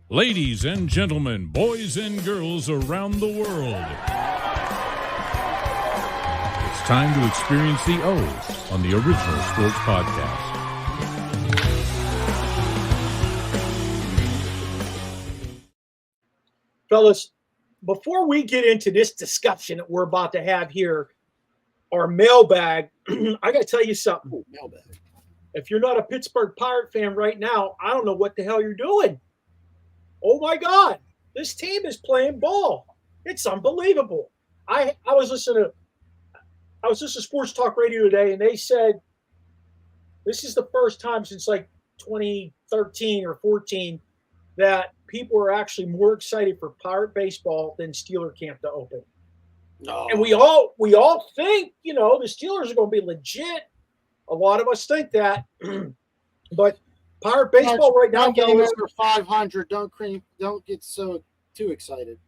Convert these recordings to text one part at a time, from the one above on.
Ladies and gentlemen, boys and girls around the world, it's time to experience the O's on the Original Sports Podcast. Fellas, before we get into this discussion that we're about to have here, our mailbag, I got to tell you something. Ooh, mailbag. If you're not a Pittsburgh Pirate fan right now, I don't know what the hell you're doing. Oh my God, this team is playing ball. It's unbelievable. I was listening to Sports Talk Radio today, and they said this is the first time since like 2013 or 14 that people are actually more excited for Pirate baseball than Steeler camp to open. No. And we all think, the Steelers are going to be legit. A lot of us think that, but Pirate baseball right now, getting over 500. Don't get so too excited.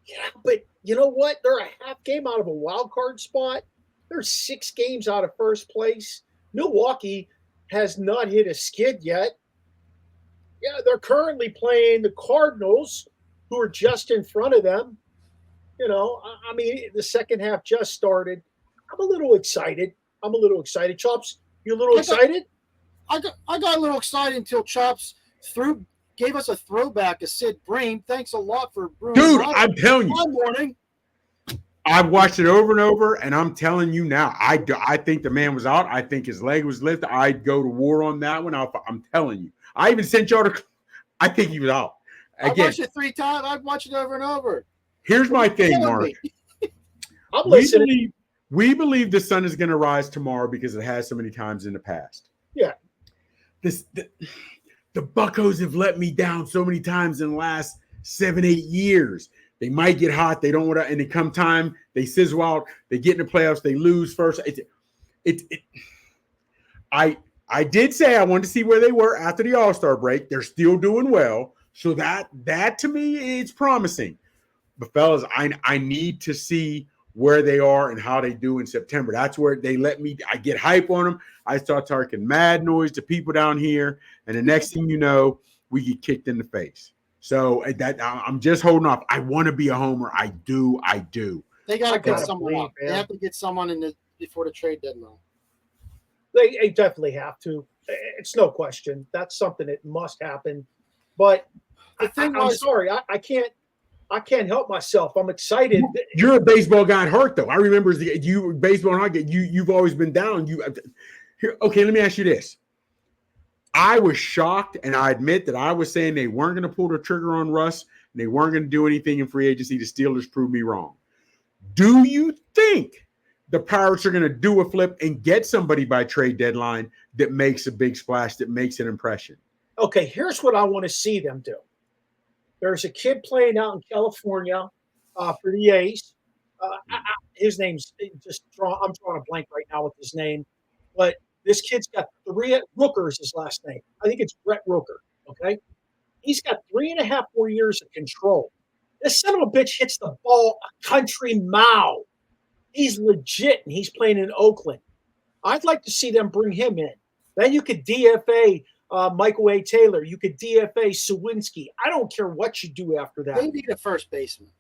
Yeah, but you know what? They're a half game out of a wild card spot. They're 6 games out of first place. Milwaukee has not hit a skid yet. Yeah, they're currently playing the Cardinals, who are just in front of them. The second half just started. I'm a little excited. Chops, you a little excited? I got a little excited until Chops gave us a throwback to Sid Bream. Thanks a lot for Dude, I'm telling you. One morning. I've watched it over and over, and I'm telling you now, I think the man was out. I think his leg was lifted. I'd go to war on that one. I'm telling you. I even sent y'all to – I think he was out. Again, I watched it 3 times. I've watched it over and over. Here's my thing, Mark. I'm listening. We believe the sun is going to rise tomorrow because it has so many times in the past. Yeah. The Buccos have let me down so many times in the last 7-8 years. They might get hot. They don't want to, and they come time, they sizzle out. They get in the playoffs. They lose first. I did say I wanted to see where they were after the All-Star break. They're still doing well. So that to me is promising. But fellas, I need to see where they are and how they do in September. That's where they let me. I get hype on them. I start talking mad noise to people down here, and the next thing you know, we get kicked in the face. So I'm just holding off. I want to be a homer. I do. They got to get someone up. They have to get someone before the trade deadline. They definitely have to. It's no question. That's something that must happen. But I'm sorry, I can't help myself. I'm excited. You're a baseball guy hurt though. I remember you baseball and hockey. You've always been down. Okay, let me ask you this. I was shocked, and I admit that I was saying they weren't going to pull the trigger on Russ, and they weren't going to do anything in free agency. The Steelers proved me wrong. Do you think the Pirates are going to do a flip and get somebody by trade deadline that makes a big splash, that makes an impression? Okay, here's what I want to see them do. There's a kid playing out in California for the A's. His name's I'm drawing a blank right now with his name, but this kid's got 3 – Rooker's his last name. I think it's Brett Rooker, okay? He's got 3.5 more years of control. This son of a bitch hits the ball a country mile. He's legit, and he's playing in Oakland. I'd like to see them bring him in. Then you could DFA Michael A. Taylor. You could DFA Sawinski. I don't care what you do after that. They need a first baseman.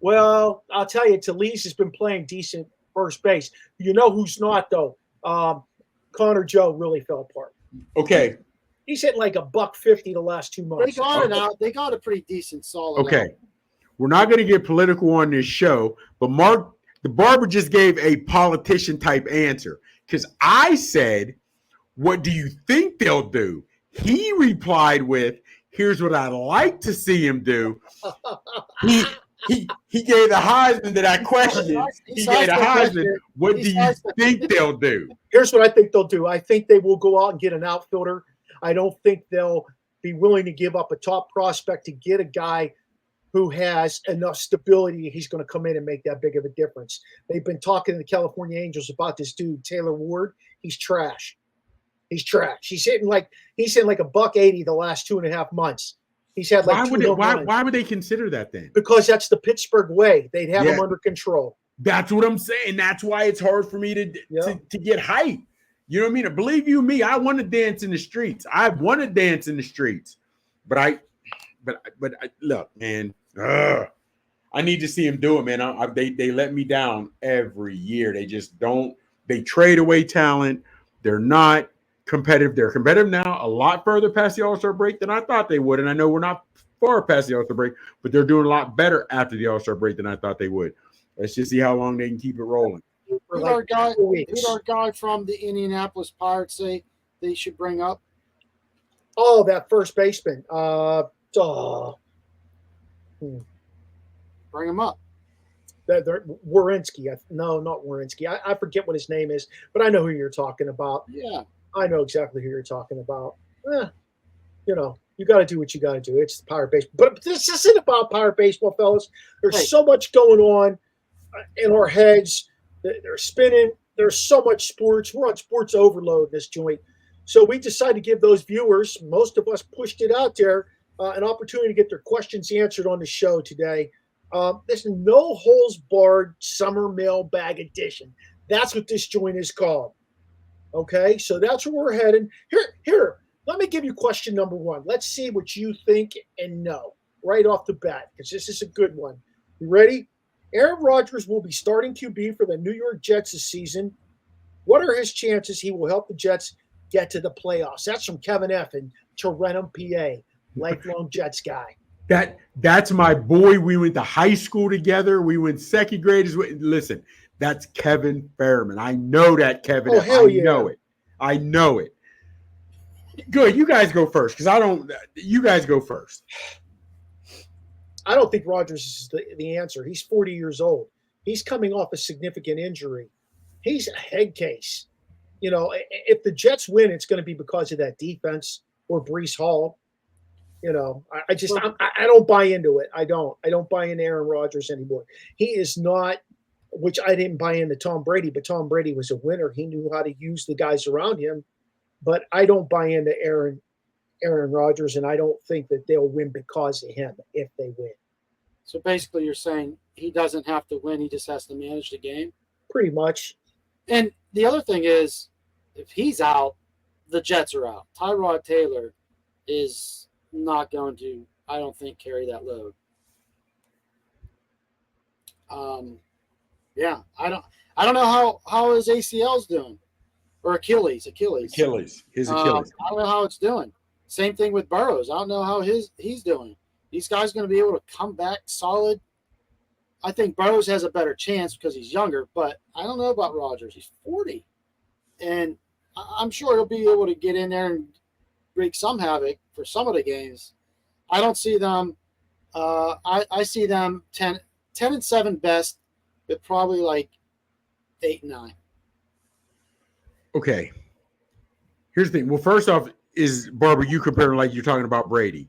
Well, I'll tell you, Talese has been playing decent first base. You know who's not, though? Connor Joe really fell apart. Okay. He's hitting like $150 the last 2 months. They got a pretty decent, solid. Okay. Out. We're not going to get political on this show, but Mark, the barber, just gave a politician type answer because I said, what do you think they'll do? He replied with, here's what I'd like to see him do. He gave the Heisman to that question. He gave the Heisman. What do you think they'll do? Here's what I think they'll do. I think they will go out and get an outfielder. I don't think they'll be willing to give up a top prospect to get a guy who has enough stability. He's going to come in and make that big of a difference. They've been talking to the California Angels about this dude, Taylor Ward. He's trash. He's hitting like $180 the last 2.5 months. He's had like why would they consider that then? Because that's the Pittsburgh way. They'd have him under control. That's what I'm saying. That's why it's hard for me to get hype. You know what I mean? Believe you me, I want to dance in the streets. I want to dance in the streets. Look, man. I need to see him do it, man. They let me down every year. They just don't. They trade away talent. They're not competitive. They're competitive now, a lot further past the All-Star break than I thought they would. And I know we're not far past the All-Star break, but they're doing a lot better after the All-Star break than I thought they would. Let's just see how long they can keep it rolling. Who's our guy from the Indianapolis Pirates say they should bring up? Oh, that first baseman. Bring him up. Werenski. No, not Werenski. I forget what his name is, but I know who you're talking about. Yeah. I know exactly who you're talking about. You got to do what you got to do. It's the Pirate Baseball. But this isn't about Pirate Baseball, fellas. There's so much going on in our heads. They're spinning. There's so much sports. We're on sports overload in this joint. So we decided to give those viewers, most of us pushed it out there, an opportunity to get their questions answered on the show today. This is no holes barred summer mailbag edition. That's what this joint is called. Okay, so that's where we're heading. Here, let me give you question number one. Let's see what you think and know right off the bat, because this is a good one. You ready? Aaron Rodgers will be starting QB for the New York Jets this season. What are his chances he will help the Jets get to the playoffs? That's from Kevin F. in Tarentum, PA, lifelong Jets guy. That's my boy. We went to high school together. We went second grade. Listen, that's Kevin Fairman. I know that, Kevin. Oh, hell yeah. I know it. Good. You guys go first, because I don't. You guys go first. I don't think Rodgers is the answer. He's 40 years old. He's coming off a significant injury. He's a head case. If the Jets win, it's going to be because of that defense or Breece Hall. I don't buy into it. I don't buy into Aaron Rodgers anymore. He is not, which I didn't buy into Tom Brady, but Tom Brady was a winner. He knew how to use the guys around him. But I don't buy into Aaron Rodgers, and I don't think that they'll win because of him if they win. So basically you're saying he doesn't have to win, he just has to manage the game? Pretty much. And the other thing is, if he's out, the Jets are out. Tyrod Taylor is not going to, I don't think, carry that load. I don't know how his ACL's doing, or Achilles. His Achilles. I don't know how it's doing. Same thing with Burrows. I don't know how he's doing. These guys going to be able to come back solid. I think Burrows has a better chance because he's younger, but I don't know about Rodgers. He's 40, and I'm sure he'll be able to get in there and wreak some havoc for some of the games. I don't see them. I see them 10-7 best, but probably like 8-9. Okay. Here's the thing. Well, first off, is Barbara, you comparing like you're talking about Brady.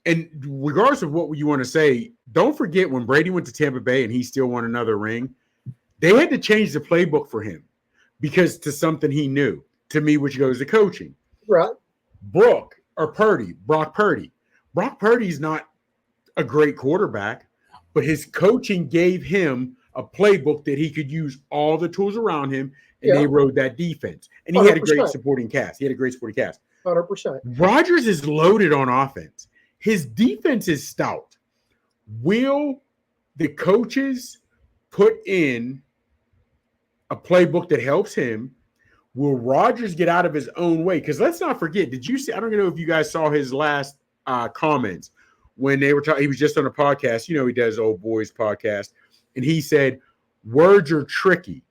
And regardless of what you want to say, don't forget when Brady went to Tampa Bay and he still won another ring, they had to change the playbook for him because to something he knew, to me, which goes to coaching. Right. Brock Purdy. Brock Purdy's not a great quarterback, but his coaching gave him a playbook that he could use all the tools around him, and they rode that defense. And he 100%. Had a great supporting cast. 100%. Rodgers is loaded on offense. His defense is stout. Will the coaches put in a playbook that helps him? Will Rodgers get out of his own way? Because let's not forget, did you see? I don't know if you guys saw his last comments when they were talking. He was just on a podcast. He does Old Boys podcast. And he said, words are tricky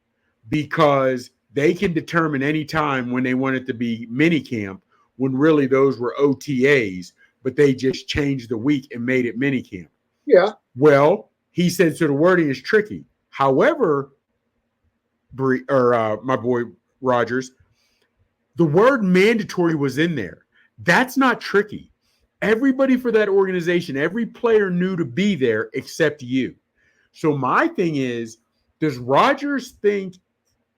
because they can determine any time when they want it to be mini camp when really those were OTAs, but they just changed the week and made it mini camp. Yeah. Well, he said, so the wording is tricky. However, my boy Rodgers, the word mandatory was in there. That's not tricky. Everybody for that organization, every player knew to be there except you. So my thing is, does Rodgers think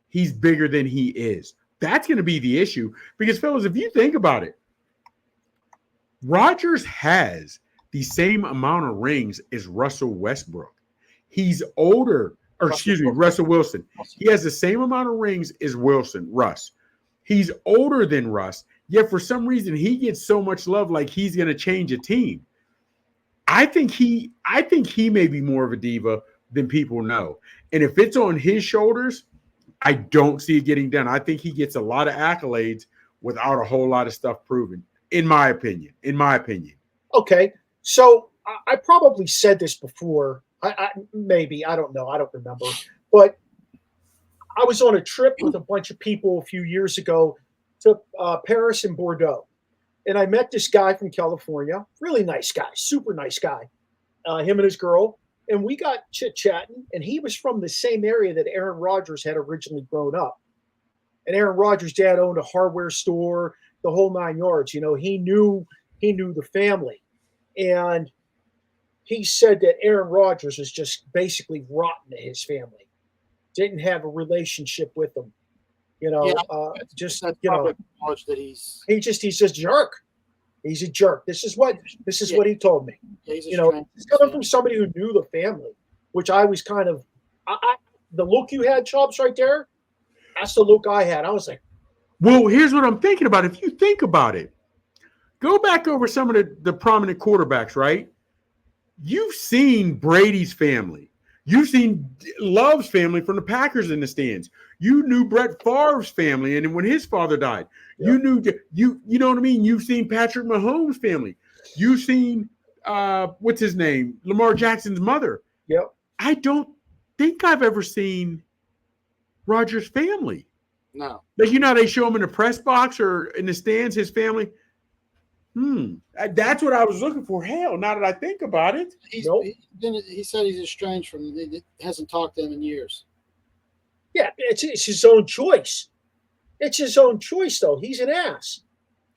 he's bigger than he is? That's going to be the issue. Because, fellas, if you think about it, Rodgers has the same amount of rings as Russell Westbrook. He's older, Russell Wilson. He has the same amount of rings as Russ. He's older than Russ, Yet for some reason he gets so much love, like he's going to change a team. I think he may be more of a diva than people know. And if it's on his shoulders, I don't see it getting done. I think he gets a lot of accolades without a whole lot of stuff proven, in my opinion. Okay. So I probably said this before. Maybe, I don't know. I don't remember. But I was on a trip with a bunch of people a few years ago to Paris and Bordeaux. And I met this guy from California, really nice guy, super nice guy, him and his girl. And we got chit-chatting, and he was from the same area that Aaron Rodgers had originally grown up. And Aaron Rodgers' dad owned a hardware store, the whole 9 yards. You know, he knew the family. And he said that Aaron Rodgers was just basically rotten to his family. Didn't have a relationship with them. You know, just that's you know, knowledge that he's just a jerk. He's a jerk. This is what he told me. he's You know, it's coming from somebody who knew the family, which I was kind of. The look you had, Chops, right there. That's the look I had. I was like, well, here's what I'm thinking about. If you think about it, go back over some of the prominent quarterbacks, right? You've seen Brady's family. You've seen Love's family from the Packers in the stands. You knew Brett Favre's family, and when his father died, you knew you know what I mean. You've seen Patrick Mahomes' family. You've seen what's his name, Lamar Jackson's mother. Yep. I don't think I've ever seen Rodgers' family. no. Like, you know, they show him in the press box or in the stands, his family. That's what I was looking for. Hell, now that I think about it. Nope. He said he's estranged from them. He hasn't talked to them in years. Yeah, it's his own choice. It's his own choice, though. He's an ass.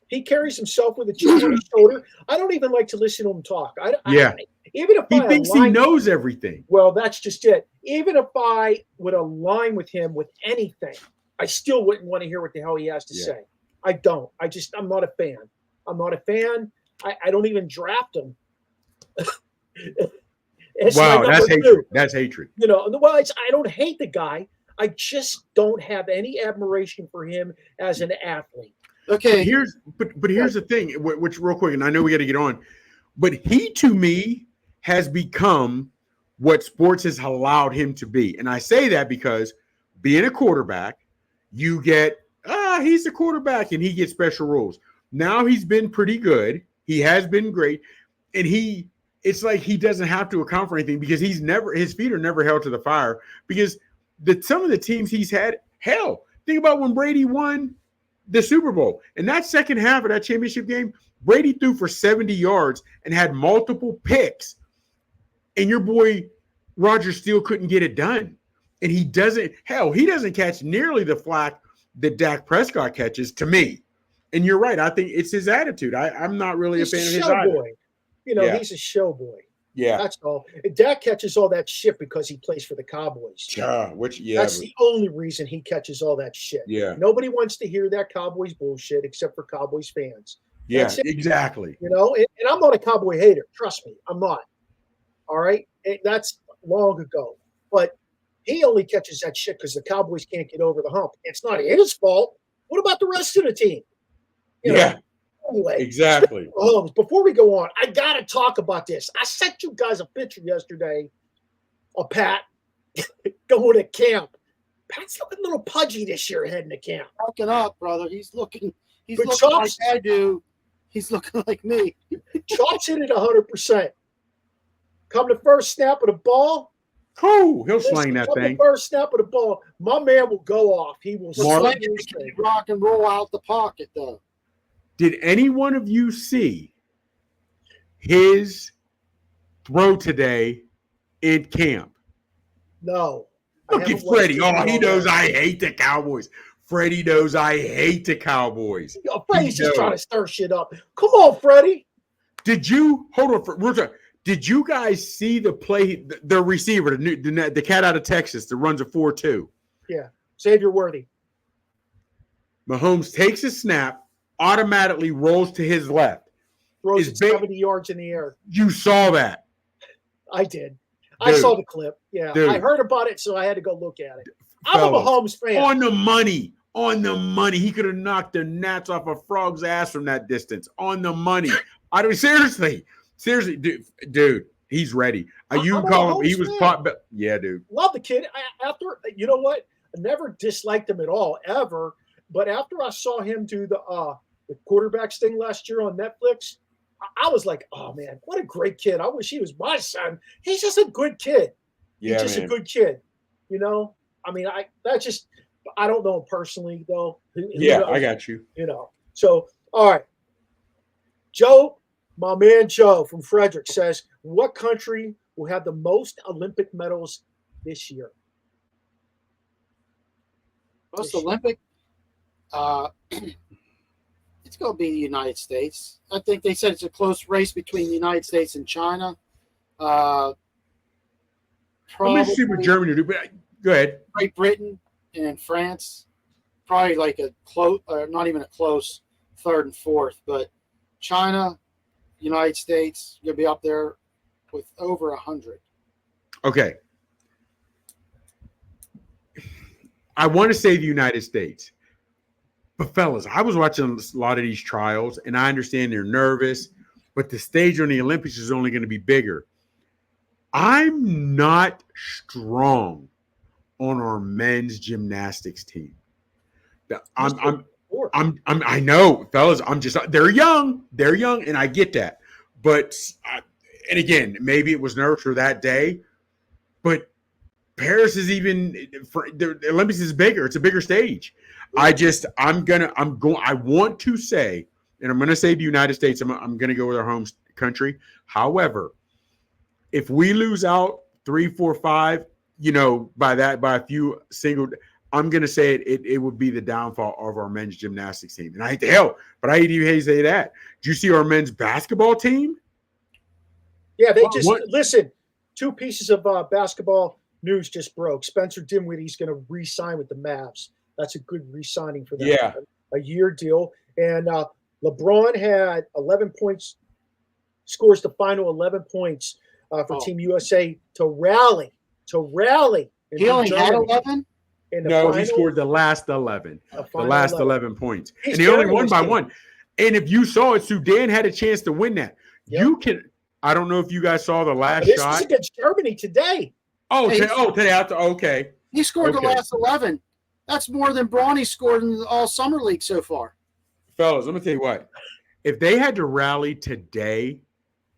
He carries himself with a chip on his shoulder. I don't even like to listen to him talk. Even if He thinks he knows everything. Well, that's just it. Even if I would align with him with anything, I still wouldn't want to hear what the hell he has to say. I don't. I'm not a fan. I'm not a fan. I don't even draft him. Wow, that's hatred. That's hatred. You know, well, I don't hate the guy. I just don't have any admiration for him as an athlete. Okay. But here's the thing, which real quick, and I know we got to get on, but he to me has become what sports has allowed him to be. And I say that because being a quarterback, you get, he's a quarterback and he gets special rules. Now he's been pretty good. He has been great. And it's like he doesn't have to account for anything because his feet are never held to the fire because some of the teams he's had, hell, think about when Brady won the Super Bowl. In that second half of that championship game, Brady threw for 70 yards and had multiple picks. And your boy Rodgers still couldn't get it done. And he doesn't catch nearly the flack that Dak Prescott catches to me. And you're right. I think it's his attitude. I'm not really a fan of his either. Boy. You know, he's a show boy. Yeah. That's all. And Dak catches all that shit because he plays for the Cowboys. That's the only reason he catches all that shit. Yeah. Nobody wants to hear that Cowboys bullshit except for Cowboys fans. Yeah, exactly. You know, and I'm not a Cowboy hater. Trust me, I'm not. All right? That's long ago. But he only catches that shit because the Cowboys can't get over the hump. It's not his fault. What about the rest of the team? You know, anyway, exactly. Before we go on, I got to talk about this. I sent you guys a picture yesterday of Pat going to camp. Pat's looking a little pudgy this year heading to camp. Fucking up, brother. He's looking Chops, like I do. He's looking like me. Chops hit it 100%. Come the first snap of the ball. Cool. He'll sling that thing. The first snap of the ball, my man will go off. He will sling it, rock and roll out the pocket, though. Did any one of you see his throw today in camp? No. Look at Freddie. He knows I hate the Cowboys. Freddie knows I hate the Cowboys. Freddie's just trying to stir shit up. Come on, Freddie. Hold on. Did you guys see the play, the receiver, the cat out of Texas that runs a 4-2? Yeah. Xavier Worthy. Mahomes takes a snap, automatically rolls to his left. Throws it 70 yards in the air. You saw that. I did. Dude, I saw the clip. Yeah. Dude. I heard about it, so I had to go look at it. I'm a Mahomes fan. On the money. On the money. He could have knocked the gnats off a frog's ass from that distance. On the money. I don't seriously, dude, he's ready. You I'm a call him, he Mahomes was fan. caught, but yeah, dude. Love the kid. After, you know what? I never disliked him at all, ever. But after I saw him do the quarterbacks thing last year on Netflix, I was like, oh man, what a great kid. I wish he was my son. He's just a good kid. Yeah, He's just man. a good kid. You know? I mean, I don't know him personally though. Yeah, I got you. You know. So, all right. Joe, my man Joe from Frederick says, what country will have the most Olympic medals this year? Most Olympic? It's going to be the United States. I think they said it's a close race between the United States and China. I'm going to see what Germany do, but go ahead. Great Britain and France, probably like a close, or not even a close third and fourth, but China, United States, you'll be up there with over 100. Okay. I want to say the United States. But fellas, I was watching a lot of these trials, and I understand they're nervous, but the stage on the Olympics is only going to be bigger. I'm not strong on our men's gymnastics team. I know, fellas. They're young, and I get that. But and again, maybe it was nerves for that day, but Paris is the Olympics is bigger. It's a bigger stage. I want to say, and I'm going to say the United States. I'm going to go with our home country. However, if we lose out 3, 4, 5, by a few single, I'm going to say it would be the downfall of our men's gymnastics team. And I hate to hell, but I hate to say that. Do you see our men's basketball team? Yeah, they listen. 2 pieces of basketball news just broke. Spencer Dinwiddie's going to re-sign with the Mavs. That's a good re-signing for them. Yeah. A year deal. And LeBron had 11 points, scores the final 11 points for Team USA to rally. He only had 11? No, he scored the last 11. The last 11 points. And he only won by 1. And if you saw it, Sudan had a chance to win that. Yep. I don't know if you guys saw the last shot. This is against Germany today. Today. Okay. He scored the last 11. That's more than Bronny scored in all summer league so far. Fellas, let me tell you what. If they had to rally today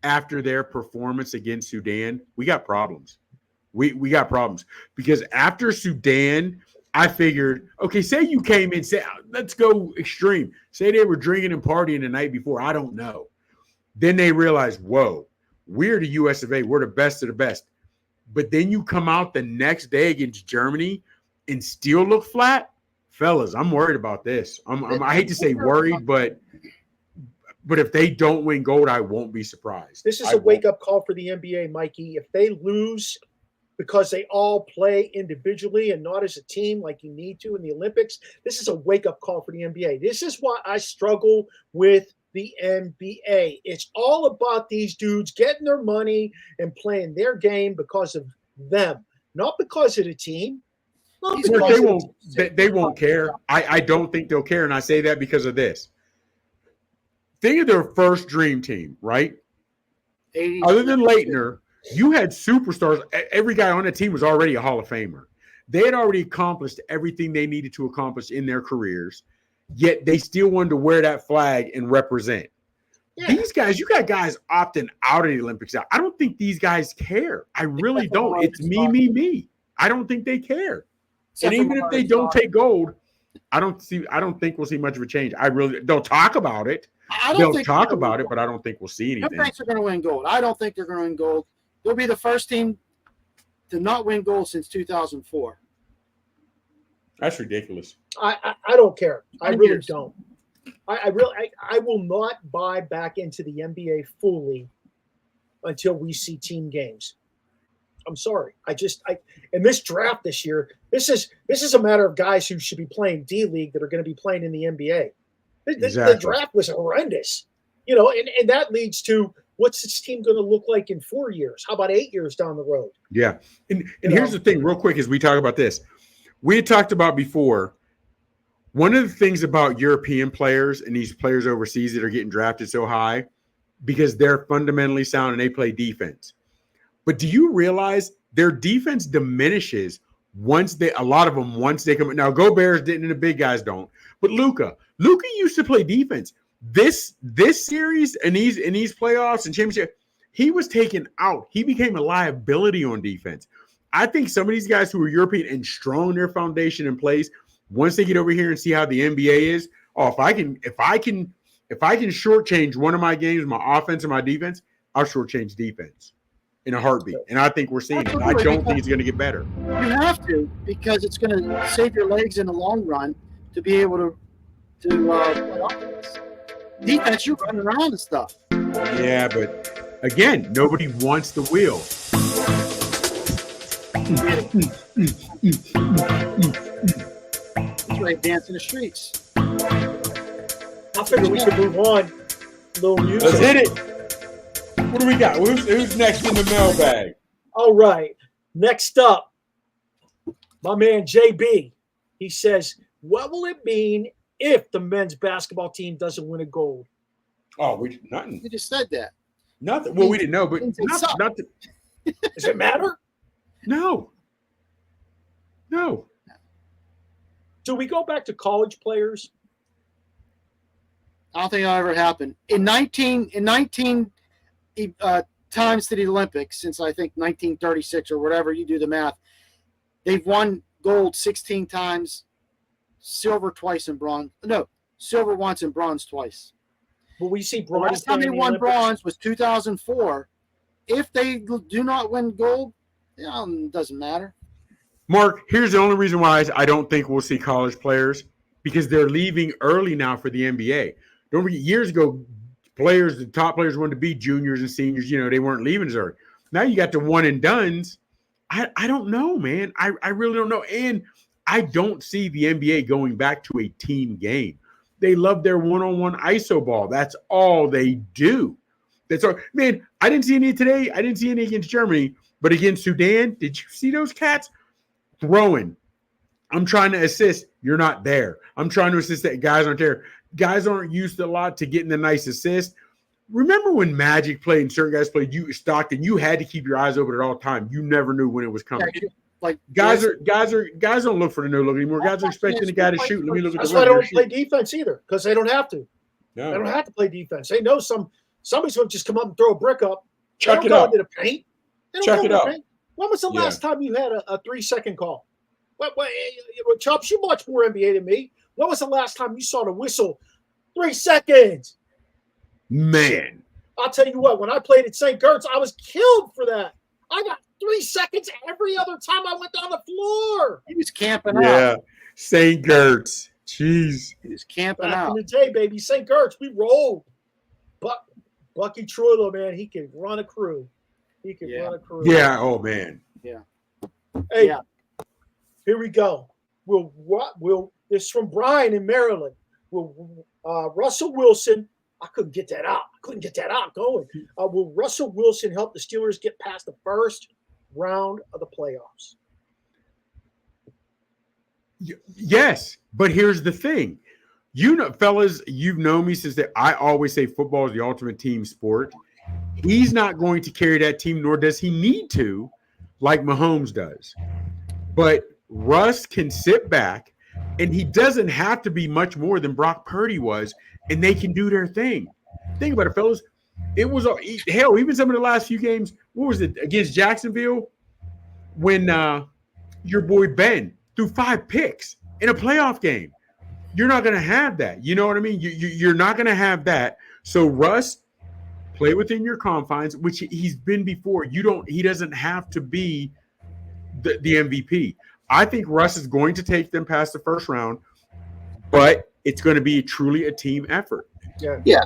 after their performance against Sudan, we got problems. We got problems. Because after Sudan, I figured, okay, say you came in, say, let's go extreme. Say they were drinking and partying the night before. I don't know. Then they realized, whoa, we're the US of A. We're the best of the best. But then you come out the next day against Germany and still look flat, fellas. I'm worried about this. I hate to say worried, but if they don't win gold, I won't be surprised. This is a wake-up call for the NBA, Mikey. If they lose because they all play individually and not as a team like you need to in the Olympics, this is a wake-up call for the NBA. This is why I struggle with the NBA. It's all about these dudes getting their money and playing their game because of them, not because of the team. They won't care. I don't think they'll care, and I say that because of this. Think of their first dream team, right? Other than Leitner, you had superstars. Every guy on the team was already a Hall of Famer. They had already accomplished everything they needed to accomplish in their careers, yet they still wanted to wear that flag and represent. Yeah. These guys, you got guys opting out of the Olympics. I don't think these guys care. I really don't. It's me. I don't think they care. And even if they don't take gold, I don't think we'll see much of a change. They'll talk about it. They'll talk about it, but I don't think we'll see anything. Who thinks they're going to win gold? I don't think they're going to win gold. They'll be the first team to not win gold since 2004. That's ridiculous. I don't care. I really don't. I will not buy back into the NBA fully until we see team games. I'm sorry. In this draft this year, this is a matter of guys who should be playing D League that are going to be playing in the NBA. The draft was horrendous, and that leads to what's this team going to look like in 4 years? How about 8 years down the road? Yeah. And here's the thing real quick as we talk about this. We had talked about before, one of the things about European players and these players overseas that are getting drafted so high, because they're fundamentally sound and they play defense. But do you realize their defense diminishes once they come in? Now, Gobert didn't and the big guys don't. But Luka used to play defense. This series and these playoffs and championship, he was taken out. He became a liability on defense. I think some of these guys who are European and strong their foundation in place, once they get over here and see how the NBA is, if I can shortchange one of my games, my offense and my defense, I'll shortchange defense in a heartbeat. And I think we're seeing it. I don't think it's going to get better. You have to, because it's going to save your legs in the long run to be able to play offense. Defense, you're running around and stuff. Yeah, but again, nobody wants the wheel. That's right, dance in the streets. I figure we can move on. A little music. Let's hit it. What do we got? Who's next in the mailbag? All right. Next up, my man JB. He says, what will it mean if the men's basketball team doesn't win a gold? Oh, nothing. You just said that. Nothing. Well, we didn't know, but nothing. Does it matter? No. Do we go back to college players? I don't think that'll ever happen. In 19 times to the Olympics, since I think 1936 or whatever, you do the math, they've won gold 16 times, silver twice, and bronze. No, silver once and bronze twice. Will we see The bronze? last time they won bronze was 2004. If they do not win gold, it doesn't matter. Mark, here's the only reason why I don't think we'll see college players, because they're leaving early now for the NBA. Don't forget, years ago, the top players wanted to be juniors and seniors. They weren't leaving as early. Now you got the one and dones. I don't know, man. I really don't know. And I don't see the NBA going back to a team game. They love their one-on-one ISO ball. That's all they do. That's all. Man, I didn't see any today. I didn't see any against Germany. But against Sudan, did you see those cats throwing? I'm trying to assist. You're not there. I'm trying to assist that guys aren't there. Guys aren't used a lot to getting the nice assist. Remember when Magic played and certain guys played Stockton, you had to keep your eyes open at all time. You never knew when it was coming. Like guys don't look for the no look anymore. Guys are expecting the guy to shoot. Let me look at the That's why they don't play defense either, because they don't have to. No. They don't have to play defense. They know somebody's going to just come up and throw a brick up. Chuck it up. Into the paint. Chuck it up. Paint. When was the last time you had a 3-second call? Chops, you watch more NBA than me. When was the last time you saw the whistle? 3 seconds. Man. I'll tell you what, when I played at St. Gert's, I was killed for that. I got 3 seconds every other time I went down the floor. He was camping out. Yeah. St. Gert's. Jeez. He was camping Back out. in the day, baby. St. Gert's, we rolled. Bucky Troilo, man, he can run a crew. Run a crew. Yeah. Oh, man. Yeah. Hey, here we go. This is from Brian in Maryland. Will Russell Wilson, I couldn't get that out going. Will Russell Wilson help the Steelers get past the first round of the playoffs? Yes, but here's the thing. Fellas, you've known me since I always say football is the ultimate team sport. He's not going to carry that team, nor does he need to, like Mahomes does. But Russ can sit back, and he doesn't have to be much more than Brock Purdy was, and they can do their thing. Think about it, fellas. It was hell, even some of the last few games. What was it against Jacksonville when your boy Ben threw 5 picks in a playoff game? You're not going to have that. You know what I mean? You're not going to have that. So Russ, play within your confines, which he's been before. He doesn't have to be the MVP. I think Russ is going to take them past the first round, but it's going to be truly a team effort. Yeah.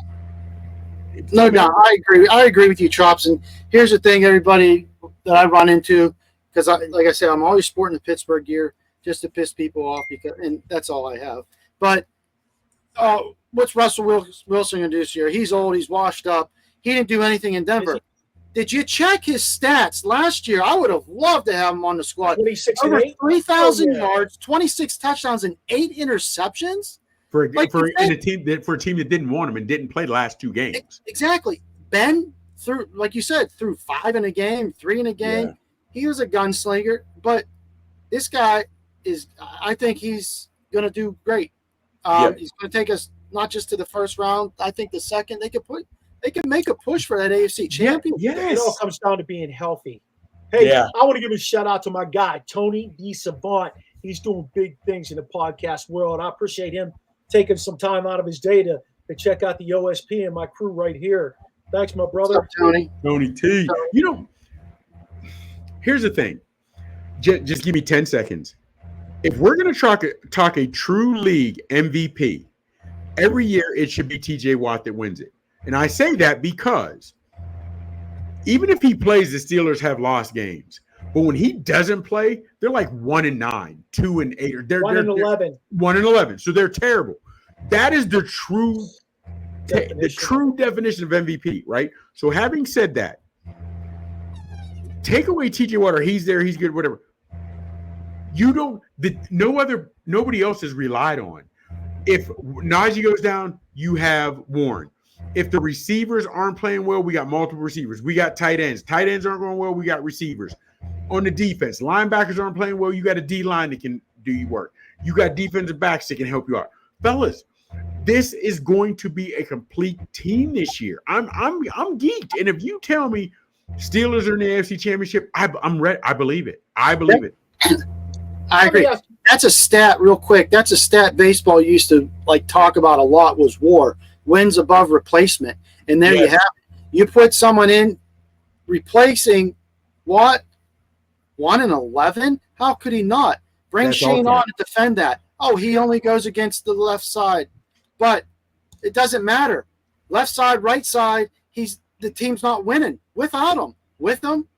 No, I agree. I agree with you, Chops. And here's the thing, everybody that I run into, because like I said, I'm always sporting the Pittsburgh gear just to piss people off, and that's all I have. But what's Russell Wilson going to do this year? He's old. He's washed up. He didn't do anything in Denver. Did you check his stats last year? I would have loved to have him on the squad. 26 Over and 8. 3,000 yards, 26 touchdowns, and 8 interceptions. For Like for you said- a team that didn't want him and didn't play the last 2 games. Exactly. Ben threw, like you said, threw 5 in a game, 3 in a game. Yeah. He was a gunslinger, but this guy is. I think he's going to do great. Yeah. He's going to take us not just to the first round. I think the second they could make a push for that AFC championship. It all comes down to being healthy. Hey, Yeah. I want to give a shout out to my guy, Tony D. Savant. He's doing big things in the podcast world. I appreciate him taking some time out of his day to check out the OSP and my crew right here. Thanks, my brother. What's up, Tony? Tony T. You know, here's the thing. Just give me 10 seconds. If we're going to talk a true league MVP, every year it should be TJ Watt that wins it. And I say that because even if he plays, the Steelers have lost games. But when he doesn't play, they're like 1-9, 2-8, or they're 1-11. 1-11. So they're terrible. That is the true definition of MVP, right? So having said that, take away TJ Watt, or he's there, he's good, whatever. Nobody else is relied on. If Najee goes down, you have Warren. If the receivers aren't playing well, we got multiple receivers. We got tight ends. Tight ends aren't going well, we got receivers. On the defense, linebackers aren't playing well, you got a D-line that can do your work. You got defensive backs that can help you out. Fellas, this is going to be a complete team this year. I'm geeked. And if you tell me Steelers are in the AFC Championship, I'm ready. I believe it. I believe it. I agree. That's a stat real quick. That's a stat baseball used to like talk about a lot was WAR, wins above replacement. And there you have it. You put someone in replacing what? 1-11? How could he not? Bring Shane on to defend that. Oh, he only goes against the left side. But it doesn't matter. Left side, right side, the team's not winning without him. With him,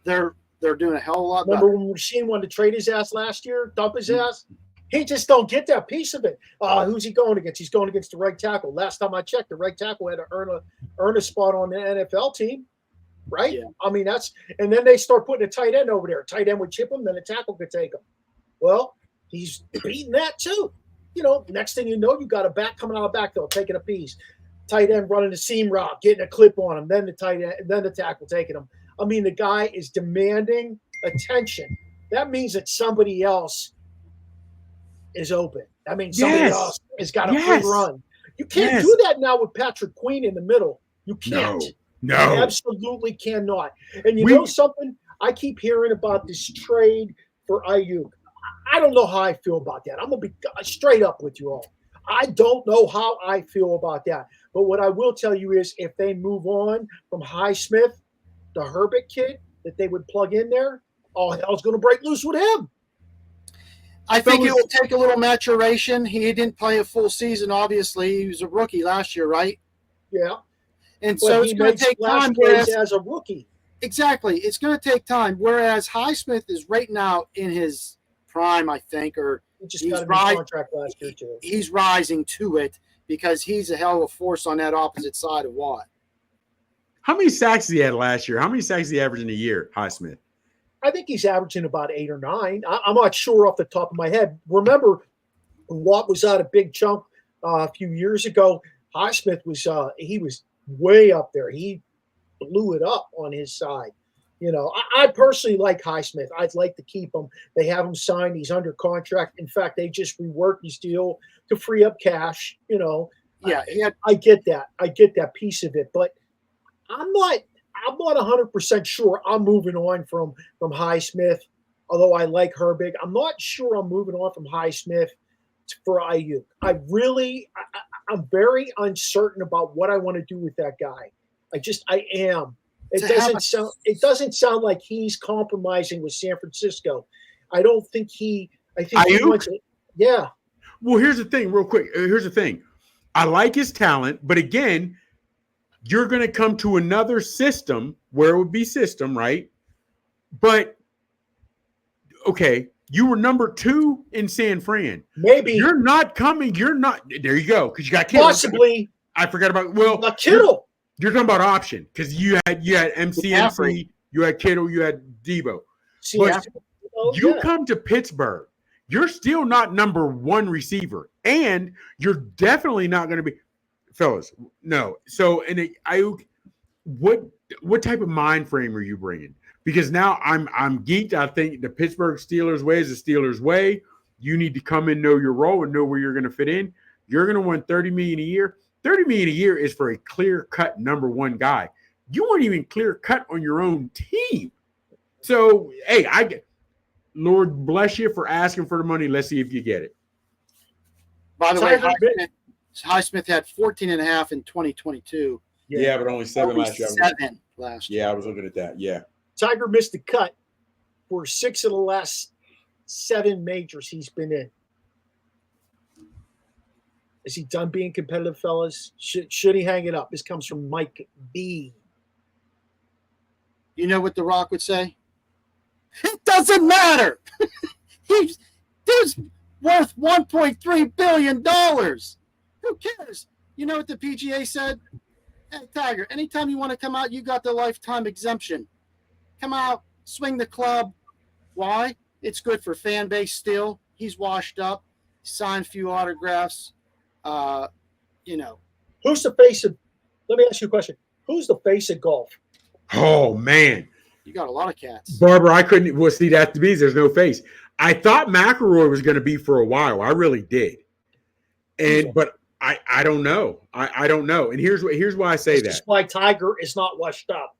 they're doing a hell of a lot better. Remember when Shane wanted to trade his ass last year, dump his ass? He just don't get that piece of it. Who's he going against? He's going against the right tackle. Last time I checked, the right tackle had to earn a spot on the NFL team, right? Yeah. I mean, and then they start putting a tight end over there. Tight end would chip him, then a tackle could take him. Well, he's beating that too. Next thing you know, you got a back coming out of the backfield, taking a piece. Tight end running the seam route, getting a clip on him, then the tight end, then the tackle taking him. I mean, the guy is demanding attention. That means that somebody else is open. That means somebody else has got a free run. You can't do that now with Patrick Queen in the middle. You can't. No. You absolutely cannot. And you know something? I keep hearing about this trade for Ayuk. I don't know how I feel about that. I'm going to be straight up with you all. I don't know how I feel about that. But what I will tell you is if they move on from Highsmith, the Herbert kid that they would plug in there, all hell's going to break loose with him. I think it will take a little maturation. He didn't play a full season, obviously. He was a rookie last year, right? Yeah. And so it's going to take time. As a rookie. Exactly. It's going to take time. Whereas Highsmith is right now in his prime, I think, or he just got a new contract last year, too. He's rising to it because he's a hell of a force on that opposite side of Watt. How many sacks did he had last year? How many sacks did he average in a year, Highsmith? I think he's averaging about 8 or 9. I'm not sure off the top of my head. Remember, Watt was out a big chunk a few years ago. Highsmith was he was way up there. He blew it up on his side. I personally like Highsmith. I'd like to keep him. They have him signed. He's under contract. In fact, they just reworked his deal to free up cash. Yeah, I get that. I get that piece of it, but I'm not 100% sure I'm moving on from Highsmith, although I like Herbig. I'm not sure I'm moving on from Highsmith for Ayuk. I'm very uncertain about what I want to do with that guy. I am. It doesn't sound like he's compromising with San Francisco. I think Ayuk? he wants it. Yeah. Well, here's the thing, real quick. Here's the thing. I like his talent, but again, you're going to come to another system where it would be system, right? But, okay, you were number 2 in San Fran. Maybe. You're not coming. You're not. There you go, because you got Kittle. Possibly. I forgot about, Kittle. You're talking about option because you had MCMC, you had Kittle, you had Debo. But you come to Pittsburgh, you're still not number one receiver, and you're definitely not going to be, fellas. No. So, what type of mind frame are you bringing? Because now I'm geeked. I think the Pittsburgh Steelers way is the Steelers way. You need to come in, know your role, and know where you're going to fit in. You're going to win $30 million a year. $30 million a year is for a clear-cut number one guy. You weren't even clear-cut on your own team. So, hey, Lord bless you for asking for the money. Let's see if you get it. By the way, Highsmith had 14.5 in 2022. Yeah, but only 7 last year. 7 last year. Yeah, I was looking at that. Yeah. Tiger missed the cut for 6 of the last 7 majors he's been in. Is he done being competitive, fellas? Should he hang it up? This comes from Mike B. You know what The Rock would say? It doesn't matter. He's worth $1.3 billion. Who cares? You know what the PGA said? Hey, Tiger, anytime you want to come out, you got the lifetime exemption. Come out, swing the club. Why? It's good for fan base still. He's washed up, signed a few autographs. Who's the face of? Let me ask you a question. Who's the face of golf? Oh man, you got a lot of cats. Barber, I couldn't. Well, see, that to me, there's no face. I thought McElroy was going to be for a while. I really did, but I don't know. I don't know. And here's why I say that. That's why Tiger is not washed up.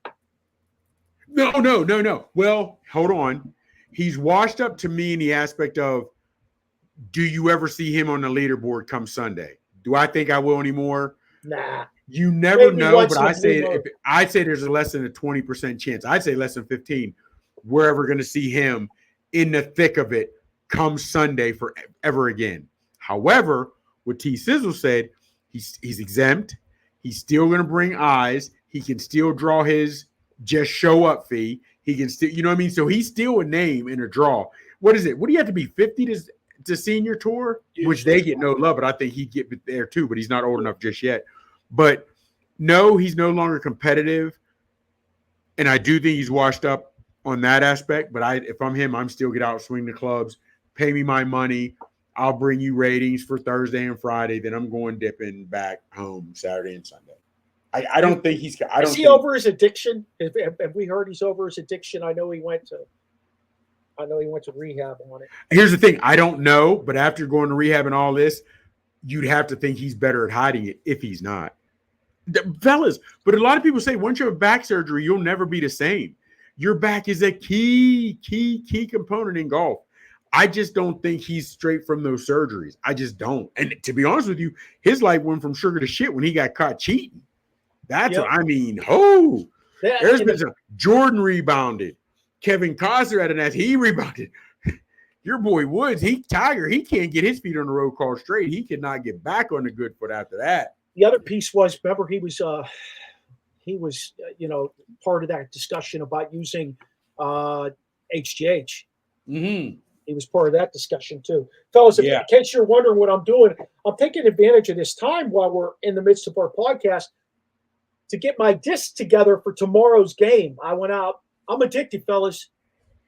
No. Well, hold on. He's washed up to me in the aspect of, do you ever see him on the leaderboard come Sunday? Do I think I will anymore? Nah. You never know, but I'd say there's a less than a 20% chance. I'd say less than 15. We're ever going to see him in the thick of it come Sunday forever again. However, what T Sizzle said, he's exempt. He's still going to bring eyes. He can still draw his just show up fee. He can still, you know what I mean? So he's still a name in a draw. What is it? What do you have to be 50 to senior tour? Which they get no love, but I think he'd get there too, but he's not old enough just yet. But no, he's no longer competitive. And I do think he's washed up on that aspect. But if I'm him, I'm still get out, swing the clubs, pay me my money. I'll bring you ratings for Thursday and Friday. Then I'm going dipping back home Saturday and Sunday. I don't think he's. Is he over his addiction? Have we heard he's over his addiction? I know he went to rehab on it. Here's the thing. I don't know, but after going to rehab and all this, you'd have to think he's better at hiding it if he's not. Fellas, but a lot of people say once you have back surgery, you'll never be the same. Your back is a key component in golf. I just don't think he's straight from those surgeries. I just don't. And to be honest with you, his life went from sugar to shit when he got caught cheating. That's what I mean. There's been some. Jordan rebounded. Kevin Costner had an ass. He rebounded. Your boy Woods, Tiger, he can't get his feet on the road call straight. He could not get back on the good foot after that. The other piece was, remember, he was part of that discussion about using HGH. Mm-hmm. He was part of that discussion too. Fellas, in case you're wondering what I'm doing, I'm taking advantage of this time while we're in the midst of our podcast to get my discs together for tomorrow's game. I went out. I'm addicted, fellas.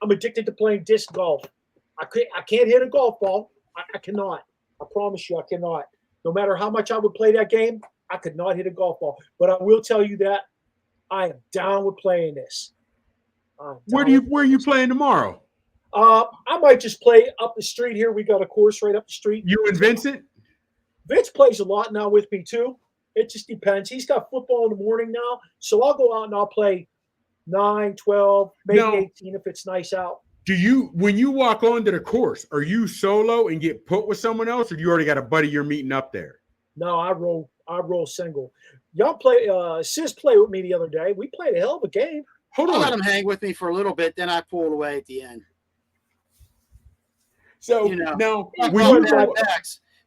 I'm addicted to playing disc golf. I can't hit a golf ball. I cannot. I promise you I cannot. No matter how much I would play that game, I could not hit a golf ball. But I will tell you that I am down with playing this. Where are you playing tomorrow? I might just play up the street here. We got a course right up the street. You and Vincent? Vince plays a lot now with me too. It just depends. He's got football in the morning now. So I'll go out and I'll play 9, 12, maybe 18 if it's nice out. When you walk onto the course, are you solo and get put with someone else, or do you already got a buddy you're meeting up there? No, I roll single. Y'all play Sis played with me the other day. We played a hell of a game. Hold on. I let him hang with me for a little bit, then I pulled away at the end. So now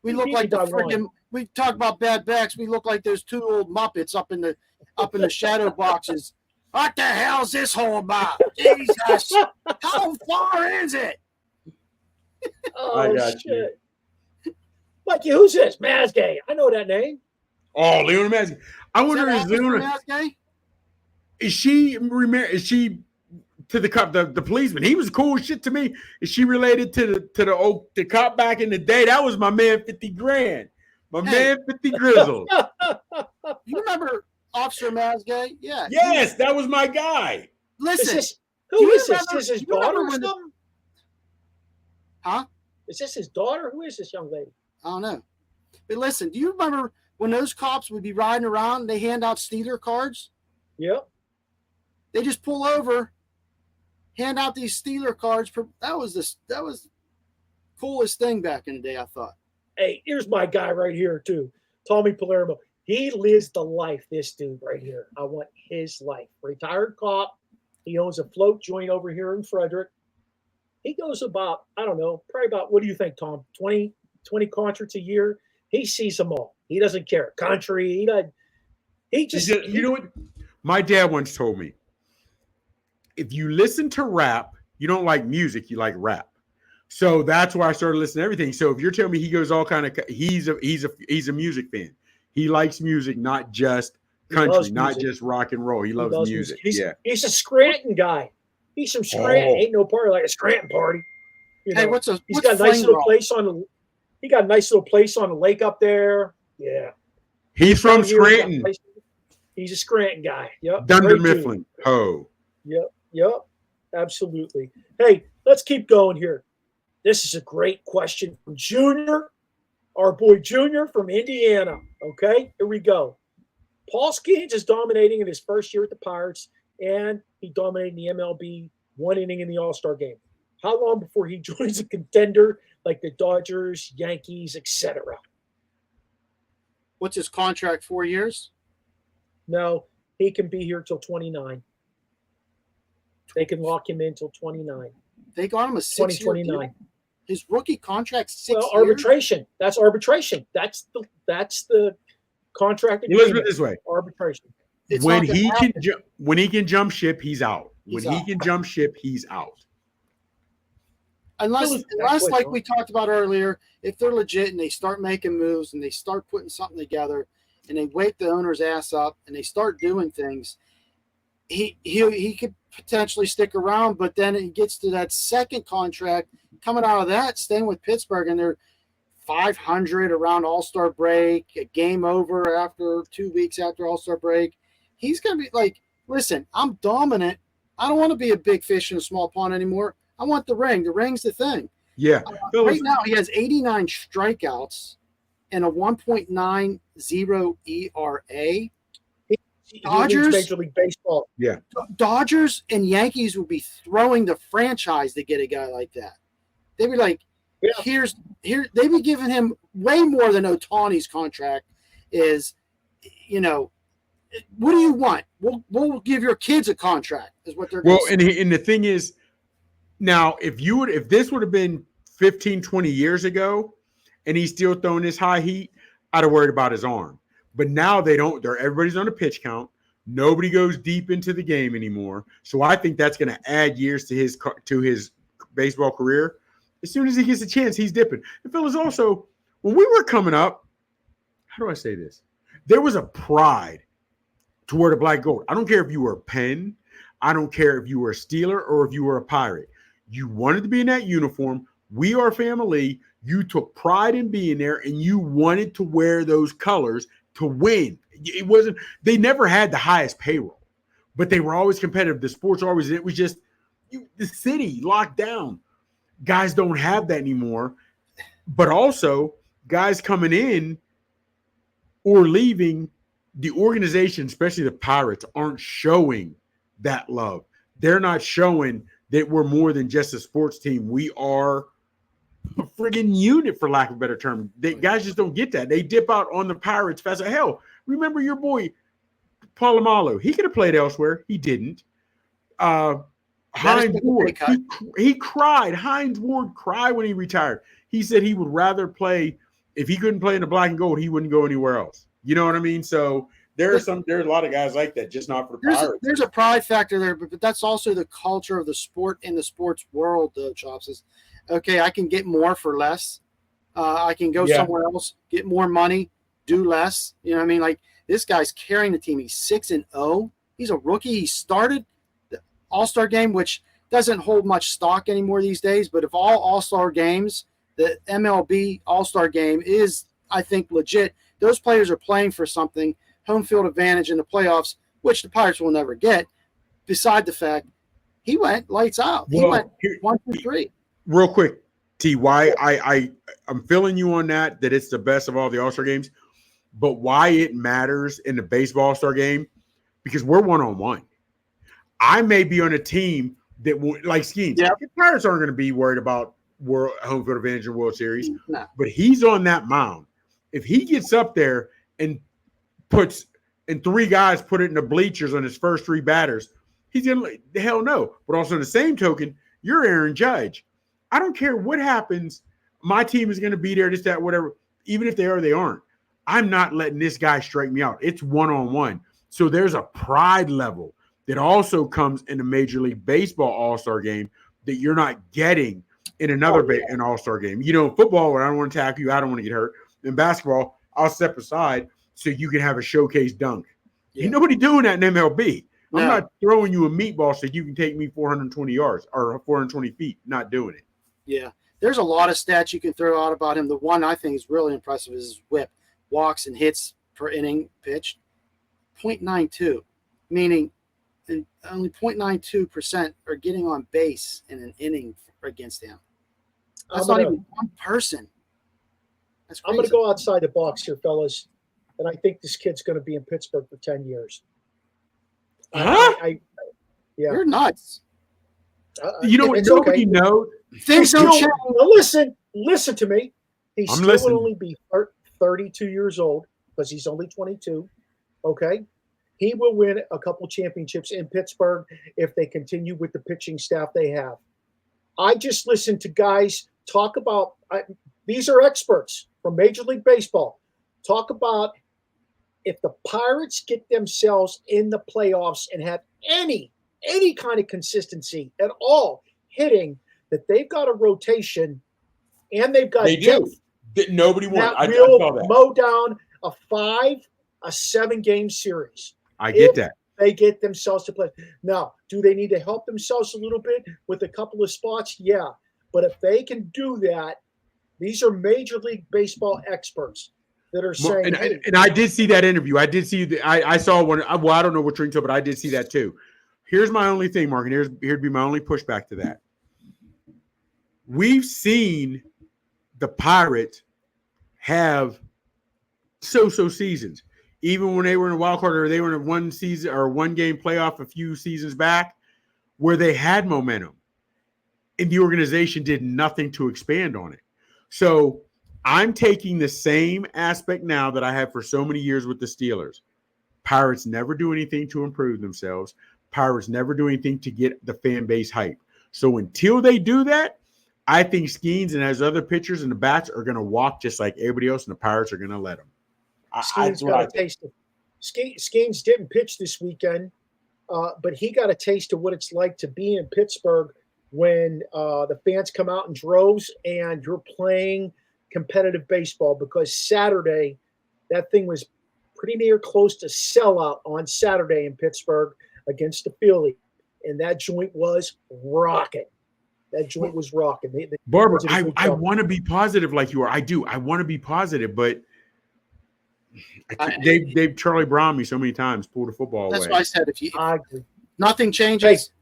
we look like the freaking. We talk about bad backs. We look like those two old Muppets up in the shadow boxes. What the hell's this hole about? Jesus, how far is it? Oh shit! Mikey, who's this? Mazgay. I know that name. Oh, Leona Maskey. I wonder Is is that Leona Maskey? is she to the policeman? He was cool as shit to me. Is she related to the cop back in the day? That was my man 50 Grand. My man 50 Grizzle. You remember Officer Maskey? Yeah. Yes, that was my guy. Listen. Who is this? Is this his daughter or when something? Huh? Is this his daughter? Who is this young lady? I don't know. But listen, do you remember when those cops would be riding around and they hand out Steeler cards? Yep. They just pull over, hand out these Steeler cards. That was the coolest thing back in the day, I thought. Hey, here's my guy right here, too. Tommy Palermo. He lives the life, this dude right here. I want his life. Retired cop. He owns a float joint over here in Frederick. He goes about, I don't know, probably about, what do you think, Tom? 20 concerts a year? He sees them all. He doesn't care. Country, he doesn't. You know what? My dad once told me, if you listen to rap, you don't like music, you like rap. So that's why I started listening to everything. So if you're telling me he goes all kind of, he's a music fan. He likes music, not just country, not just rock and roll. He loves music. He's a Scranton guy. He's from Scranton. Ain't no party like a Scranton party. You know, he's got a nice little place on the. He got a nice little place on the lake up there. Yeah. He's from Scranton. He's a Scranton guy. Yep. Dunder Mifflin. Ho. Yep. Absolutely. Hey, let's keep going here. This is a great question from Junior, our boy Junior from Indiana. Okay, here we go. Paul Skeens is dominating in his first year at the Pirates, and he dominated the MLB 1 inning in the All-Star game. How long before he joins a contender like the Dodgers, Yankees, etc.? What's his contract? 4 years? No, he can be here till 29. They can lock him in till 29. They got him a 6-year deal. His rookie contract 6 years. Arbitration. That's arbitration. That's the contract agreement. Let's put it this way: arbitration. When he can jump ship, he's out. When he can jump ship, he's out. Unless like we talked about earlier, if they're legit and they start making moves and they start putting something together and they wake the owner's ass up and they start doing things, he could potentially stick around. But then it gets to that second contract coming out of that, staying with Pittsburgh, and they're 500 around All-Star break, a game over after 2 weeks after All-Star break. He's going to be like, listen, I'm dominant. I don't want to be a big fish in a small pond anymore. I want the ring. The ring's the thing. Yeah. Right now, he has 89 strikeouts and a 1.90 ERA. Dodgers, Major League Baseball. Yeah. Dodgers and Yankees would be throwing the franchise to get a guy like that. They'd be like, here. They'd be giving him way more than Ohtani's contract is. You know, what do you want? We'll give your kids a contract. Is what they're. Well, and the thing is, now if this would have been 15, 20 years ago, and he's still throwing this high heat, I'd have worried about his arm. But now they don't. Everybody's on a pitch count. Nobody goes deep into the game anymore. So I think that's going to add years to his baseball career. As soon as he gets a chance, he's dipping. And fellas, also, when we were coming up, how do I say this? There was a pride toward the black gold. I don't care if you were a Penn. I don't care if you were a Steeler or if you were a Pirate. You wanted to be in that uniform. We are family. You took pride in being there, and you wanted to wear those colors to win. It wasn't. They never had the highest payroll, but they were always competitive. The sports always. It was just the city locked down. Guys don't have that anymore, but also guys coming in or leaving, the organization, especially the Pirates, aren't showing that love. They're not showing that we're more than just a sports team. We are a friggin' unit, for lack of a better term. Guys just don't get that. They dip out on the Pirates fast. Hell, remember your boy Palomalo. He could have played elsewhere. He didn't. Hines Ward, he cried. Hines Ward cried when he retired. He said he would rather play, if he couldn't play in the black and gold, he wouldn't go anywhere else. You know what I mean? So there's a lot of guys like that, just not for the Pirates. There's a pride factor there, but that's also the culture of the sport in the sports world, though, Chops. Is okay, I can get more for less. I can go somewhere else, get more money, do less. You know what I mean? Like, this guy's carrying the team. He's 6-0. He's a rookie. He started the All-Star game, which doesn't hold much stock anymore these days. But of all All-Star games, the MLB All-Star game is, I think, legit. Those players are playing for something, home field advantage in the playoffs, which the Pirates will never get. Beside the fact, he went lights out. He went 1, 2, 3. Real quick, T, why I'm feeling you on that it's the best of all the All-Star games, but why it matters in the baseball All-Star game, because we're one-on-one. I may be on a team that like Skeens. Yeah. The Pirates aren't going to be worried about world home field advantage and World Series, No. but he's on that mound. If he gets up there and puts and 3 guys put it in the bleachers on his first 3 batters, he's gonna hell no. But also in the same token, you're Aaron Judge. I don't care what happens. My team is going to be there, this, that, whatever. Even if they are, they aren't. I'm not letting this guy strike me out. It's one-on-one. So there's a pride level that also comes in a Major League Baseball All-Star game that you're not getting in another an All-Star game. You know, in football, when I don't want to tackle you, I don't want to get hurt. In basketball, I'll step aside so you can have a showcase dunk. Yeah. Ain't nobody doing that in MLB. No. I'm not throwing you a meatball so you can take me 420 yards or 420 feet. Not doing it. Yeah. There's a lot of stats you can throw out about him. The one I think is really impressive is his whip. Walks and hits per inning pitched. 0.92, meaning only 0.92% are getting on base in an inning against him. That's not even one person. That's crazy. I'm going to go outside the box here, fellas, and I think this kid's going to be in Pittsburgh for 10 years. Huh? Yeah. You're nuts. You know what? It's Nobody okay. knows. Things don't change. Now listen to me. He's I'm still listening. will only be 32 years old because he's only 22. Okay. He will win a couple championships in Pittsburgh if they continue with the pitching staff they have. I just listened to guys talk about these are experts from Major League Baseball. Talk about if the Pirates get themselves in the playoffs and have any kind of consistency at all hitting, that they've got a rotation and they've got depth That nobody wants. that I will saw that. mow down a 7-game series. I get If that. They get themselves to play. Now, do they need to help themselves a little bit with a couple of spots? Yeah. But if they can do that, these are Major League Baseball experts that are saying, And I did see that interview. I did see I saw one. Well, I don't know what you're into, but I did see that too. Here's my only thing, Mark, and here'd be my only pushback to that. We've seen the Pirates have so-so seasons. Even when they were in a wild card or they were in a 1 season or 1 game playoff a few seasons back, where they had momentum and the organization did nothing to expand on it. So I'm taking the same aspect now that I have for so many years with the Steelers. Pirates never do anything to improve themselves. Pirates never do anything to get the fan base hype. So until they do that, I think Skeens and his other pitchers and the bats are going to walk just like everybody else, and the Pirates are going to let them. Skeens got a taste of Skeens didn't pitch this weekend, but he got a taste of what it's like to be in Pittsburgh when the fans come out in droves and you're playing competitive baseball, because Saturday, that thing was pretty near close to sellout on Saturday in Pittsburgh against the Phillies, and that joint was rocking. That joint was rocking. Barber, I want to be positive like you are. I do. I want to be positive, but they've Charlie Brown me so many times, pulled the football That's away. why I said if nothing changes,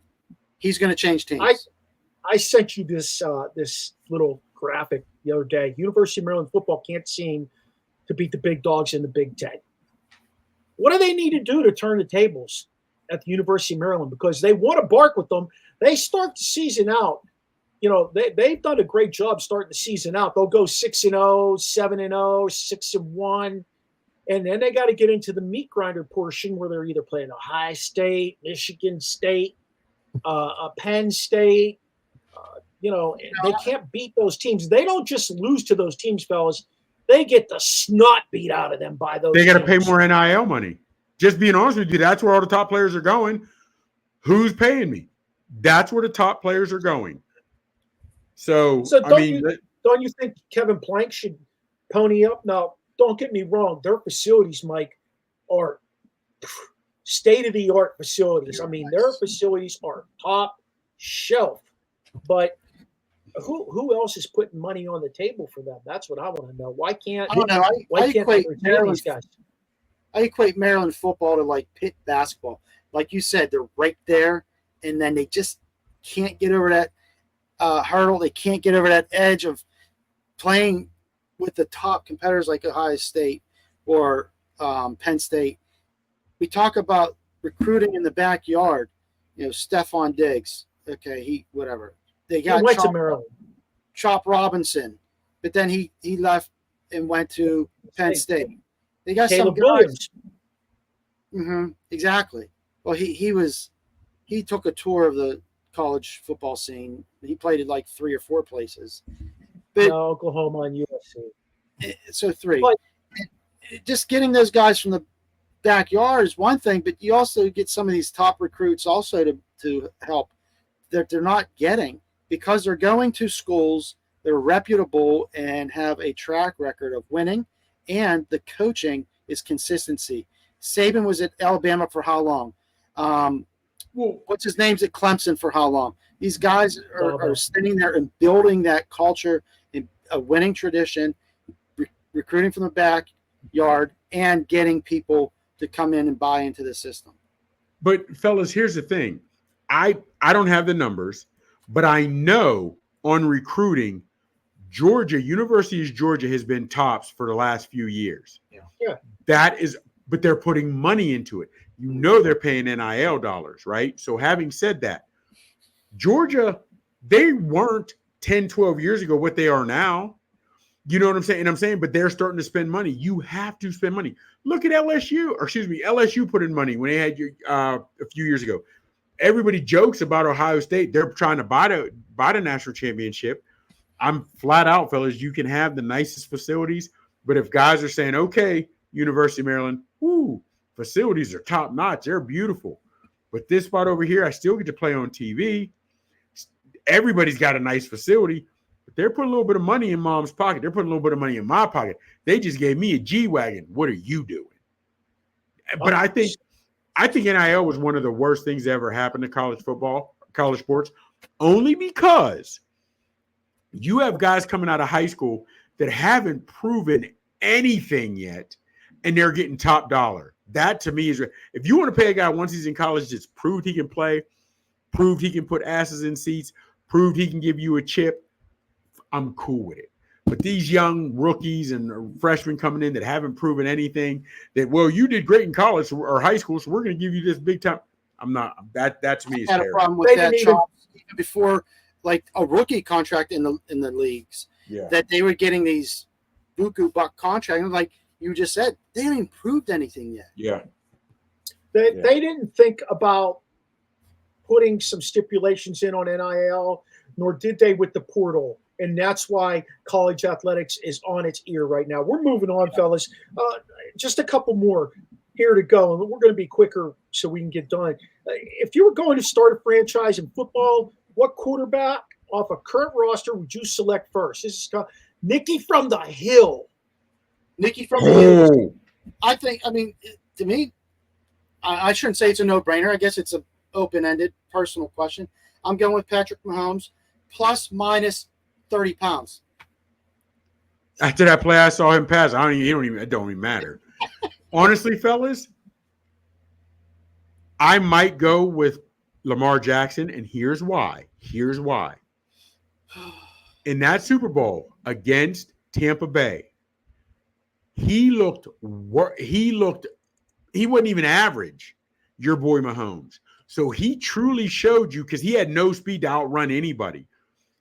he's going to change teams. I sent you this little graphic the other day. University of Maryland football can't seem to beat the big dogs in the Big Ten. What do they need to do to turn the tables at the University of Maryland? Because they want to bark with them. They start the season out. You know, they've done a great job starting the season out. They'll go 6-0, 7-0, 6-1. And then they got to get into the meat grinder portion where they're either playing Ohio State, Michigan State, Penn State. They can't beat those teams. They don't just lose to those teams, fellas. They get the snot beat out of them by those They got to teams. pay more NIL money. Just being honest with you, that's where all the top players are going. Who's paying me? That's where the top players are going. So don't you think Kevin Plank should pony up? Now, don't get me wrong, their facilities, Mike, are state-of-the-art facilities. I mean, their facilities are top shelf. But who else is putting money on the table for them? That's what I want to know. Why can't I don't know. why can't they retain these guys? I equate Maryland football to like Pitt basketball. Like you said, they're right there, and then they just can't get over that hurdle. They can't get over that edge of playing with the top competitors like Ohio State or Penn State. We talk about recruiting in the backyard. Stephon Diggs. Okay, whatever. They got went to Maryland. Chop Robinson, but then he left and went to Penn State. They got Caleb some Williams. Exactly. Well, he took a tour of the college football scene. He played at like 3 or 4 places. But, no, Oklahoma and USC. So 3. But, just getting those guys from the backyard is one thing, but you also get some of these top recruits also to help that they're not getting because they're going to schools that are reputable and have a track record of winning, and the coaching is consistency. Saban was at Alabama for how long? What's his name's at Clemson for how long? These guys are sitting there and building that culture and a winning tradition, recruiting from the backyard, and getting people to come in and buy into the system. But fellas, here's the thing. I don't have the numbers, but I know on recruiting, University of Georgia has been tops for the last few years. Yeah. But they're putting money into it. They're paying NIL dollars, right? So having said that, Georgia, they weren't 10, 12 years ago what they are now. You know what I'm saying? And I'm saying, but they're starting to spend money. You have to spend money. Look at LSU put in money when they had a few years ago. Everybody jokes about Ohio State. They're trying to buy the national championship. I'm flat out, fellas. You can have the nicest facilities, but if guys are saying, okay, University of Maryland, facilities are top notch. They're beautiful. But this spot over here, I still get to play on TV. Everybody's got a nice facility, but they're putting a little bit of money in mom's pocket. They're putting a little bit of money in my pocket. They just gave me a G-Wagon. What are you doing? But I think NIL was one of the worst things that ever happened to college football, college sports, only because you have guys coming out of high school that haven't proven anything yet, and they're getting top dollar. That to me is, if you want to pay a guy once he's in college that's proved he can play, proved he can put asses in seats, proved he can give you a chip, I'm cool with it. But these young rookies and freshmen coming in that haven't proven anything, that, well, you did great in college or high school, so we're going to give you this big time. I'm not. That to me is I had a problem with that, even before, like a rookie contract in the leagues. Yeah. That they were getting these buku buck contracts. And like you just said, they haven't even proved anything yet. Yeah. They didn't think about putting some stipulations in on NIL, nor did they with the portal. And that's why college athletics is on its ear right now. We're moving on, fellas. Just a couple more here to go, and we're going to be quicker so we can get done. If you were going to start a franchise in football, what quarterback off a current roster would you select first? This is Nicky from the Hill. Nicky from the Hill. To me, I shouldn't say it's a no-brainer. I guess it's an open-ended personal question. I'm going with Patrick Mahomes, plus minus 30 pounds. After that play, I saw him pass. It don't even matter. Honestly, fellas, I might go with Lamar Jackson, and here's why. In that Super Bowl against Tampa Bay, he wasn't even average, your boy Mahomes. So he truly showed you, because he had no speed to outrun anybody.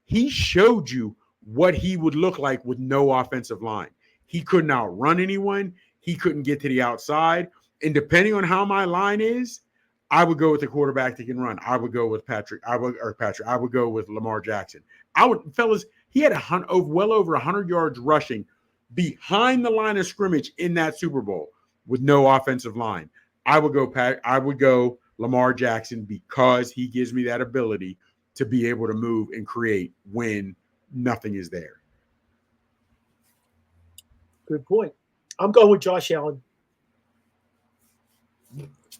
He showed you what he would look like with no offensive line. He couldn't outrun anyone. He couldn't get to the outside. And depending on how my line is, I would go with the quarterback that can run. I would go with I would go with Lamar Jackson. He had well over 100 yards rushing behind the line of scrimmage in that Super Bowl with no offensive line. I would go Lamar Jackson, because he gives me that ability to be able to move and create when nothing is there. Good point. I'm going with Josh Allen.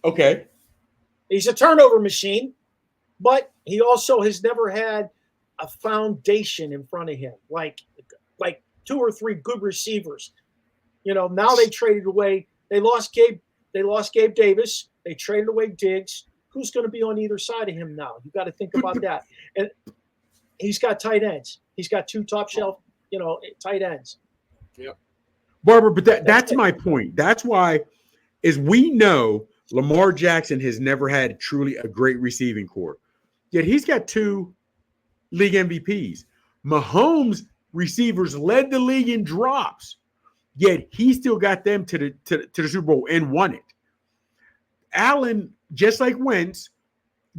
Okay. He's a turnover machine, but he also has never had a foundation in front of him, like 2 or 3 good receivers. Now they traded away. They lost Gabe Davis. They traded away Diggs. Who's going to be on either side of him now? You got to think about that. And he's got tight ends. He's got 2 top shelf, tight ends. Yep. Barbara, but that's my point. That's why, is we know Lamar Jackson has never had truly a great receiving core. Yet he's got 2 league MVPs. Mahomes receivers led the league in drops. Yet he still got them to the Super Bowl and won it. Allen, just like Wentz,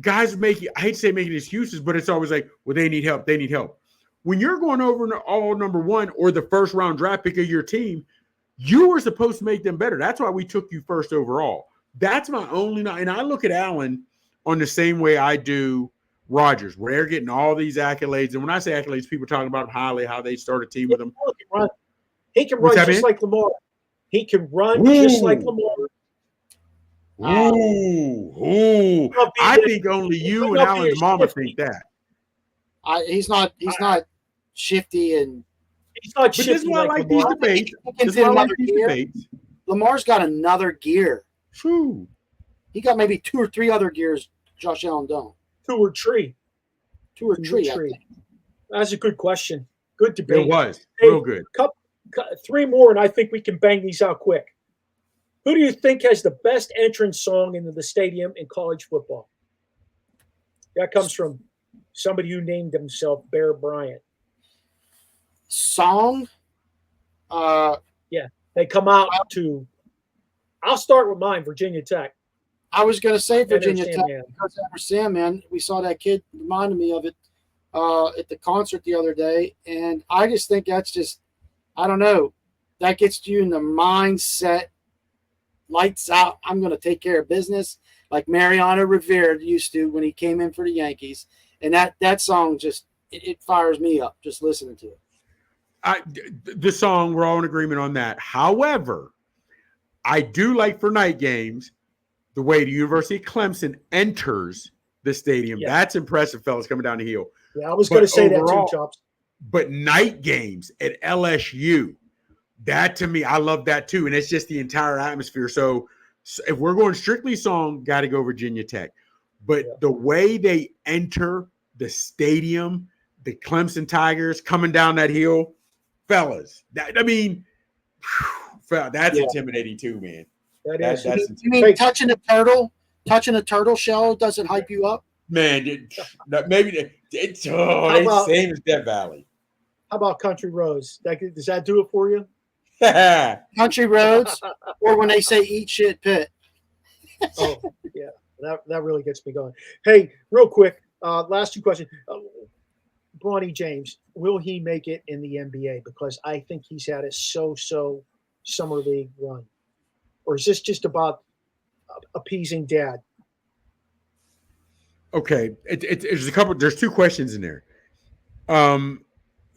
guys I hate to say making excuses, but it's always like, well, they need help. They need help. When you're going over all number 1 or the first round draft pick of your team, you were supposed to make them better. That's why we took you first overall. That's my only, and I look at Allen on the same way I do Rodgers, where they're getting all these accolades. And when I say accolades, people talking about him highly, how they start a team with him. He can run just like Lamar. He can run just like Lamar. Ooh. I think only you and Allen's mama think that. He's not shifty and he's not shifty. This is why I like these debates. This is why I like these debates. Lamar's got another gear. True. He got maybe 2 or 3 other gears Josh Allen don't. 2 or 3. 2 or 3. That's a good question. Good debate. It was. Real good. 3 more, and I think we can bang these out quick. Who do you think has the best entrance song into the stadium in college football? That comes from somebody who named himself Bear Bryant. Song? Yeah. They come out to – I'll start with mine, Virginia Tech. I was going to say Virginia Tech Sandman. because Enter Sandman. We saw that kid reminded me of it at the concert the other day, and I just think that's just – I don't know. That gets you in the mindset, lights out, I'm going to take care of business, like Mariano Rivera used to when he came in for the Yankees. And that song just, it fires me up just listening to it. The song, we're all in agreement on that. However, I do like for night games, the way the University of Clemson enters the stadium. Yeah. That's impressive, fellas, coming down the hill. Yeah, I was going to say that too, Chops. But night games at LSU, that to me, I love that too. And it's just the entire atmosphere. So if we're going strictly song, got to go Virginia Tech. But the way they enter the stadium, the Clemson Tigers coming down that hill, fellas, that's intimidating too, man. That's you mean touching a turtle shell doesn't hype you up? Man, maybe it's same as Death Valley. How about Country Roads? Does that do it for you? Country Roads, or when they say "eat shit pit." Oh yeah, that really gets me going. Hey, real quick, last 2 questions. Bronny James, will he make it in the NBA? Because I think he's had a so-so summer league run, or is this just about appeasing dad? Okay, there's 2 questions in there.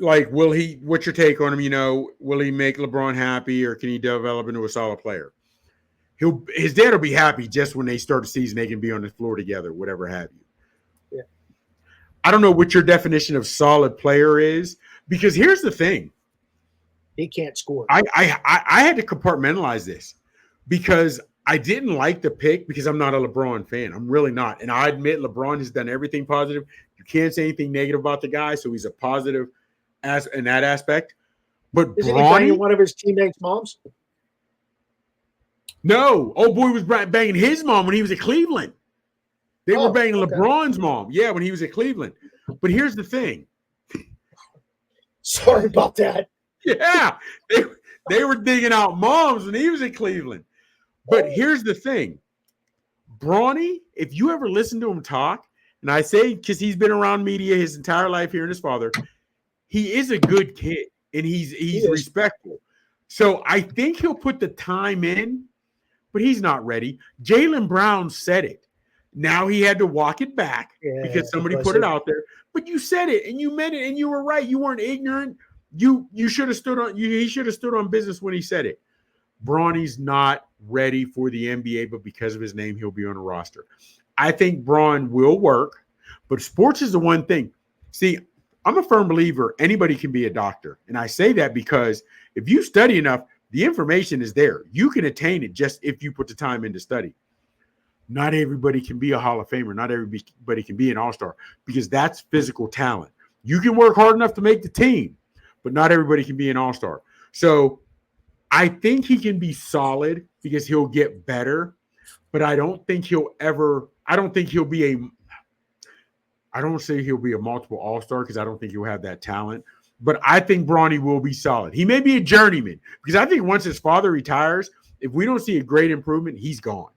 Like, what's your take on him? Will he make LeBron happy, or can he develop into a solid player? His dad will be happy just when they start the season, they can be on the floor together, whatever have you. Yeah. I don't know what your definition of solid player is, because here's the thing. He can't score. I had to compartmentalize this because I didn't like the pick because I'm not a LeBron fan. I'm really not. And I admit LeBron has done everything positive. You can't say anything negative about the guy, so he's a positive in that aspect. But isn't Bronny, he banging one of his teammates' moms? No. Old boy was banging his mom when he was at Cleveland. They were banging LeBron's mom. Yeah, when he was at Cleveland. But here's the thing. Sorry about that. Yeah. They were digging out moms when he was at Cleveland. But here's the thing. Bronny, if you ever listen to him talk, and I say because he's been around media his entire life hearing his father, he is a good kid, and he's respectful. So I think he'll put the time in, but he's not ready. Jaylen Brown said it. Now he had to walk it back because somebody put it out there. But you said it, and you meant it, and you were right. You weren't ignorant. You should have stood on. He should have stood on business when he said it. Bronny's not ready for the NBA, but because of his name, he'll be on a roster. I think Braun will work, but sports is the one thing. See, I'm a firm believer anybody can be a doctor. And I say that because if you study enough, the information is there. You can attain it just if you put the time into study. Not everybody can be a Hall of Famer. Not everybody can be an all-star because that's physical talent. You can work hard enough to make the team, but not everybody can be an all-star. So I think he can be solid because he'll get better, but I don't think he'll be I don't say he'll be a multiple all-star because I don't think he'll have that talent, but I think Bronny will be solid. He may be a journeyman because I think once his father retires, if we don't see a great improvement, he's gone.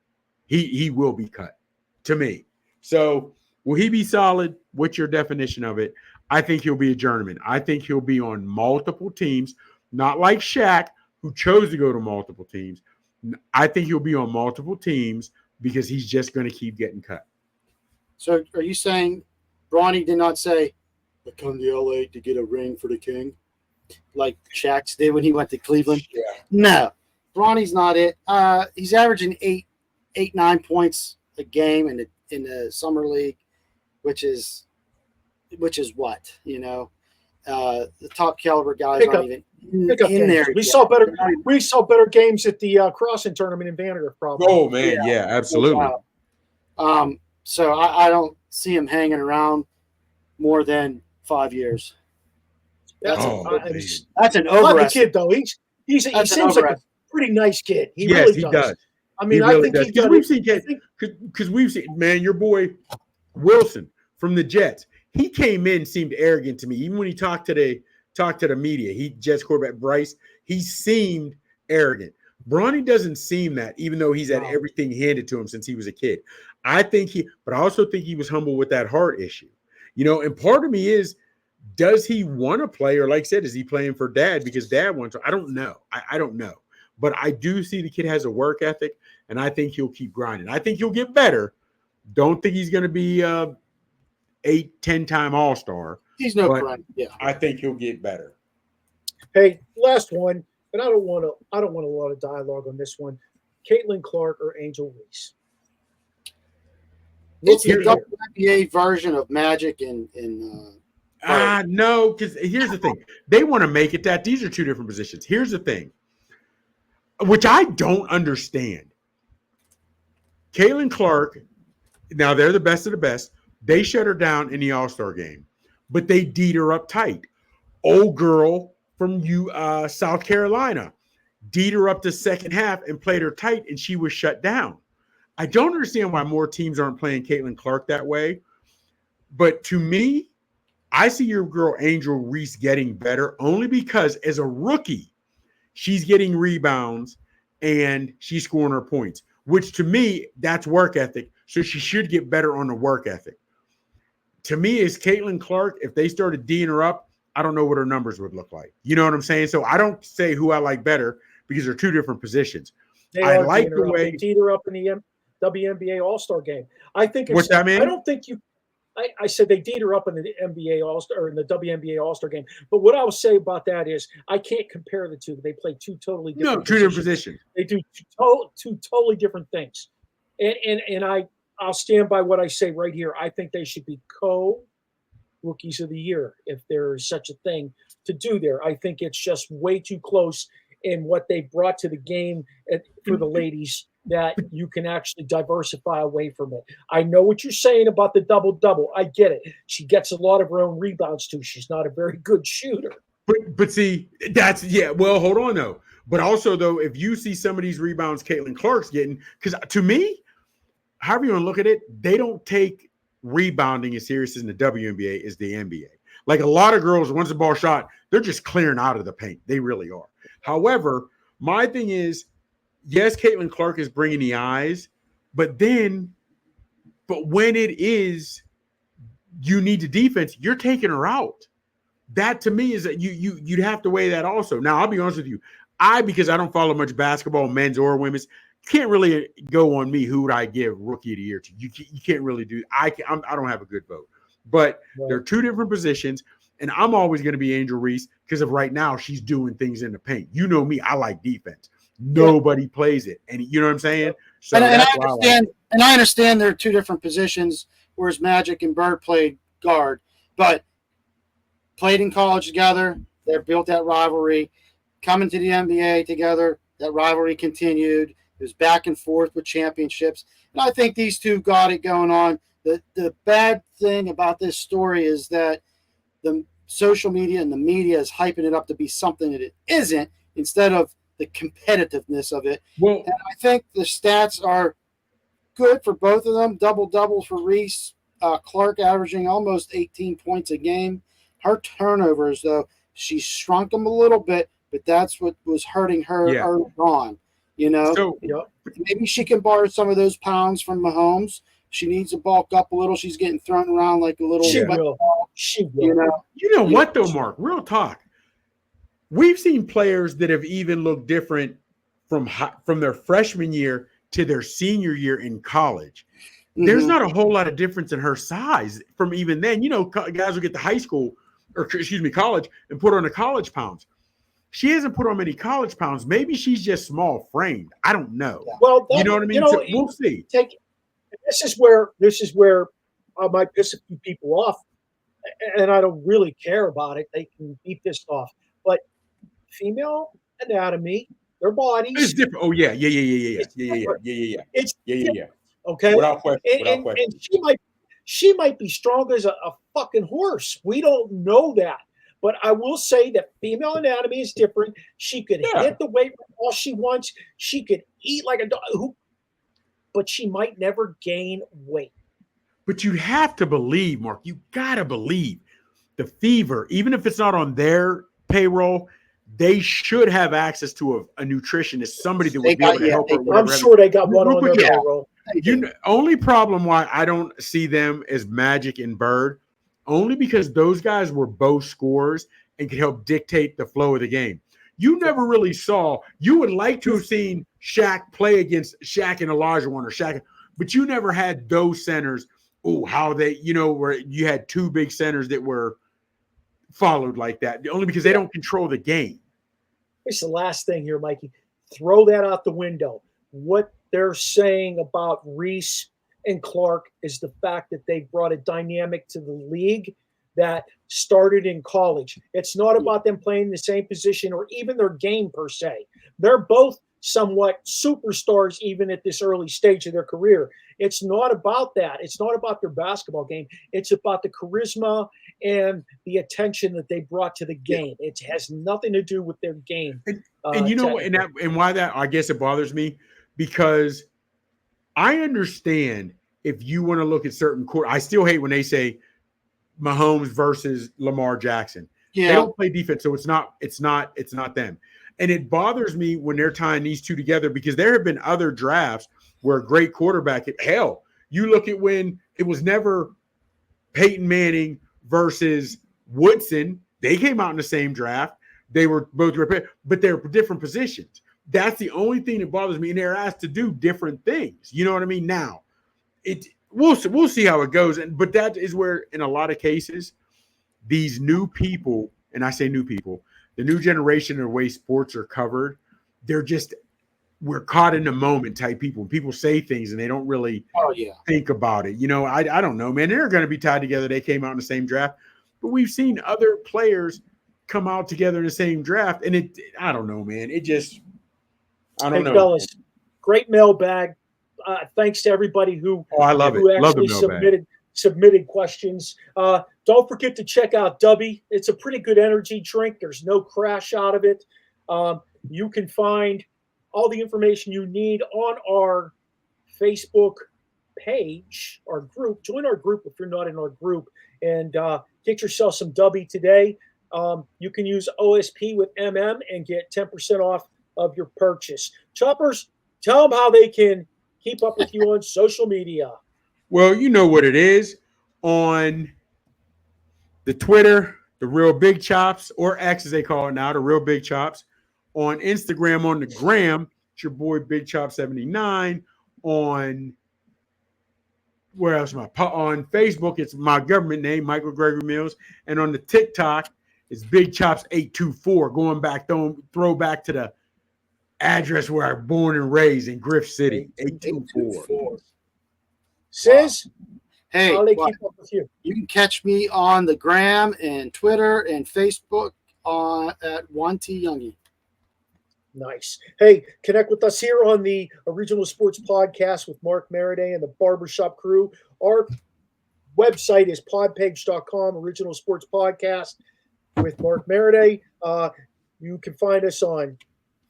He will be cut, to me. So will he be solid? What's your definition of it? I think he'll be a journeyman. I think he'll be on multiple teams, not like Shaq, who chose to go to multiple teams. I think he'll be on multiple teams because he's just going to keep getting cut. So are you saying Bronny did not say, I come to LA to get a ring for the king, like Shaq did when he went to Cleveland? Yeah. No, Bronny's not it. He's averaging 9 points a game in the summer league, which is what, the top caliber guys aren't even in there. We saw better games at the crossing tournament in Vandergrift, probably. Oh man, yeah, absolutely. So I don't see him hanging around more than 5 years. That's an overestimate. Kid though. He seems like a pretty nice kid. He does. I mean, really I think does. Because we've seen, man, your boy Wilson from the Jets. He came in, seemed arrogant to me. Even when he talked to the media, Jets quarterback Bryce, he seemed arrogant. Bronny doesn't seem that, even though he's had everything handed to him since he was a kid. But I also think he was humble with that heart issue. And part of me is, does he want to play? Or like I said, is he playing for dad because dad wants to? I don't know. I don't know. But I do see the kid has a work ethic, and I think he'll keep grinding. I think he'll get better. Don't think he's going to be 8-10-time All-Star. He's no grind. Yeah, I think he'll get better. Hey, last one, and I don't want a lot of dialogue on this one. Caitlin Clark or Angel Reese? It's the WNBA version of Magic and no, because here's the thing. They want to make it that these are two different positions. Here's the thing, which I don't understand. Caitlin Clark, now they're the best of the best. They shut her down in the All-Star game, but they D'd her up tight. Old girl from South Carolina D'd her up the second half and played her tight, and she was shut down. I don't understand why more teams aren't playing Caitlin Clark that way. But to me, I see your girl Angel Reese getting better only because as a rookie, she's getting rebounds and she's scoring her points, which to me, that's work ethic. So she should get better on the work ethic. To me, is Caitlin Clark, if they started D'ing her up, I don't know what her numbers would look like. You know what I'm saying? So I don't say who I like better because they're two different positions. I like the way they D'd her up in the WNBA All-Star game. I think it's, what's that mean? I don't think you. I said they D'd her up in the NBA All-Star or in the WNBA All-Star game. But what I will say about that is I can't compare the two. They play two totally different different positions. They do two totally different things. And I'll stand by what I say right here. I think they should be co-rookies of the year if there is such a thing to do there. I think it's just way too close in what they brought to the game for the ladies that you can actually diversify away from it. I know what you're saying about the double-double. I get it. She gets a lot of her own rebounds too. She's not a very good shooter. But see, that's well, hold on though. But also though, if you see some of these rebounds Caitlin Clark's getting, because to me, however you want to look at it, they don't take rebounding as serious as in the WNBA as the NBA. Like a lot of girls, once the ball shot, they're just clearing out of the paint. They really are. However, my thing is, yes, Caitlin Clark is bringing the eyes, but when it is you need the defense, you're taking her out. That to me is that you'd have to weigh that also. Now, I'll be honest with you. Because I don't follow much basketball, men's or women's, can't really go on me who would I give rookie of the year to. You can't really do. I don't have a good vote. But They're two different positions, and I'm always going to be Angel Reese because of right now she's doing things in the paint. You know me, I like defense. nobody plays it. And you know what I'm saying? So and that's I why understand. And I understand there are two different positions, whereas Magic and Bird played guard, but played in college together. They built that rivalry. Coming to the NBA together, that rivalry continued. It was back and forth with championships. And I think these two got it going on. The bad thing about this story is that the social media and the media is hyping it up to be something that it isn't, instead of the competitiveness of it. Well, and I think the stats are good for both of them. Double for Reese. Clark averaging almost 18 points a game. Her turnovers, though, she shrunk them a little bit, but that's what was hurting her early on. You know, so maybe she can borrow some of those pounds from Mahomes. She needs to bulk up a little. She's getting thrown around like a little. She will. You know what, though, Mark? Real talk. We've seen players that have even looked different from their freshman year to their senior year in college. There's not a whole lot of difference in her size from even then. You know, guys will get to high school or college and put on the college pounds. She hasn't put on many college pounds. Maybe she's just small framed. I don't know. Well, you know what I mean? So we'll see. This is where I might piss a few people off, and I don't really care about it. They can be pissed off, but female anatomy, their bodies, it's different. Oh yeah. It's Yeah. Okay. Without question. And she might be strong as a fucking horse. We don't know that. But I will say that female anatomy is different. She could hit the weight room all she wants. She could eat like a dog, but she might never gain weight. But you have to believe, Mark. You got to believe the Fever, even if it's not on their payroll, they should have access to a nutritionist, somebody that would be able to help her. I'm sure they got one on their payroll. Only problem why I don't see them as Magic and Bird, only because those guys were both scorers and could help dictate the flow of the game. You never really saw. You would like to have seen Shaq play against Shaq and Olajuwon or Shaq, but you never had those centers. Oh, how they, where you had two big centers that were followed like that, only because they don't control the game. It's the last thing here, Mikey. Throw that out the window. What they're saying about Reese and Clark is the fact that they brought a dynamic to the league that started in college. It's not about them playing the same position or even their game per se. They're both somewhat superstars even at this early stage of their career. It's not about that. It's not about their basketball game. It's about the charisma and the attention that they brought to the game. It has nothing to do with their game. And you know, and why that, I guess it bothers me, because I understand if you want to look at certain court. I still hate when they say Mahomes versus Lamar Jackson. Yeah. They don't play defense, so it's not them. And it bothers me when they're tying these two together, because there have been other drafts where a great quarterback, hell, you look at when it was never Peyton Manning versus Woodson. They came out in the same draft. They were both prepared, but they're different positions. That's the only thing that bothers me. And they're asked to do different things. You know what I mean? Now, we'll see how it goes. But that is where, in a lot of cases, these new people, and I say new people, the new generation of the way sports are covered, we're caught in the moment type people. People say things and they don't really think about it. I don't know, man. They're going to be tied together. They came out in the same draft, but we've seen other players come out together in the same draft, and I don't know, man. I don't know. Fellas, great mailbag. Thanks to everybody who I love who it. actually submitted questions. Don't forget to check out Dubby. It's a pretty good energy drink. There's no crash out of it. You can find all the information you need on our Facebook page, our group. Join our group if you're not in our group, and get yourself some Dubby today. You can use OSP with MM and get 10% off of your purchase. Choppers, tell them how they can keep up with you on social media. Well, you know what it is. On the Twitter, the Real Big Chops, or X as they call it now, the Real Big Chops. On Instagram, on the gram, it's your boy Big Chop 79. On where else am I? On Facebook, it's my government name, Michael Gregory Mills. And on the TikTok, it's Big Chops 824. Going back, throw back to the address where I'm born and raised in Griff City, 824. Sis, Hey, how they what? keep up with you? You can catch me on the gram and Twitter and Facebook at 1T Youngie. Nice. Hey, connect with us here on the Original Sports Podcast with Mark Maradei and the Barbershop crew. Our website is podpage.com, Original Sports Podcast with Mark Maradei. You can find us on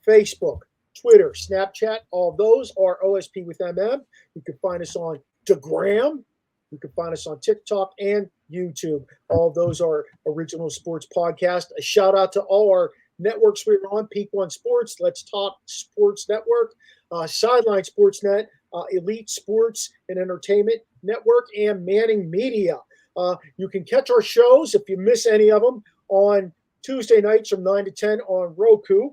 Facebook, Twitter, Snapchat. All those are OSP with MM. You can find us on Degram. You can find us on TikTok and YouTube. All those are Original Sports Podcast. A shout out to all our networks we're on: Peak One Sports, Let's Talk Sports Network, Sideline Sports Net, Elite Sports and Entertainment Network, and Manning Media. You can catch our shows if you miss any of them on Tuesday nights from 9 to 10 on Roku.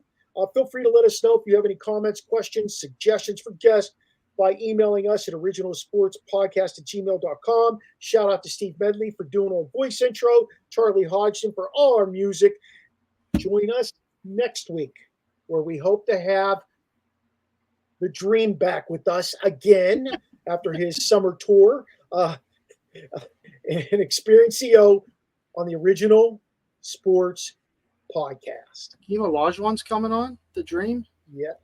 Feel free to let us know if you have any comments, questions, suggestions for guests by emailing us at originalsportspodcast@gmail.com. Shout out to Steve Medley for doing our voice intro, Charlie Hodgson for all our music. Join us next week, where we hope to have the Dream back with us again after his summer tour, and Experience CO on the Original Sports Podcast. Hakeem Olajuwon's coming on, the Dream. Yeah.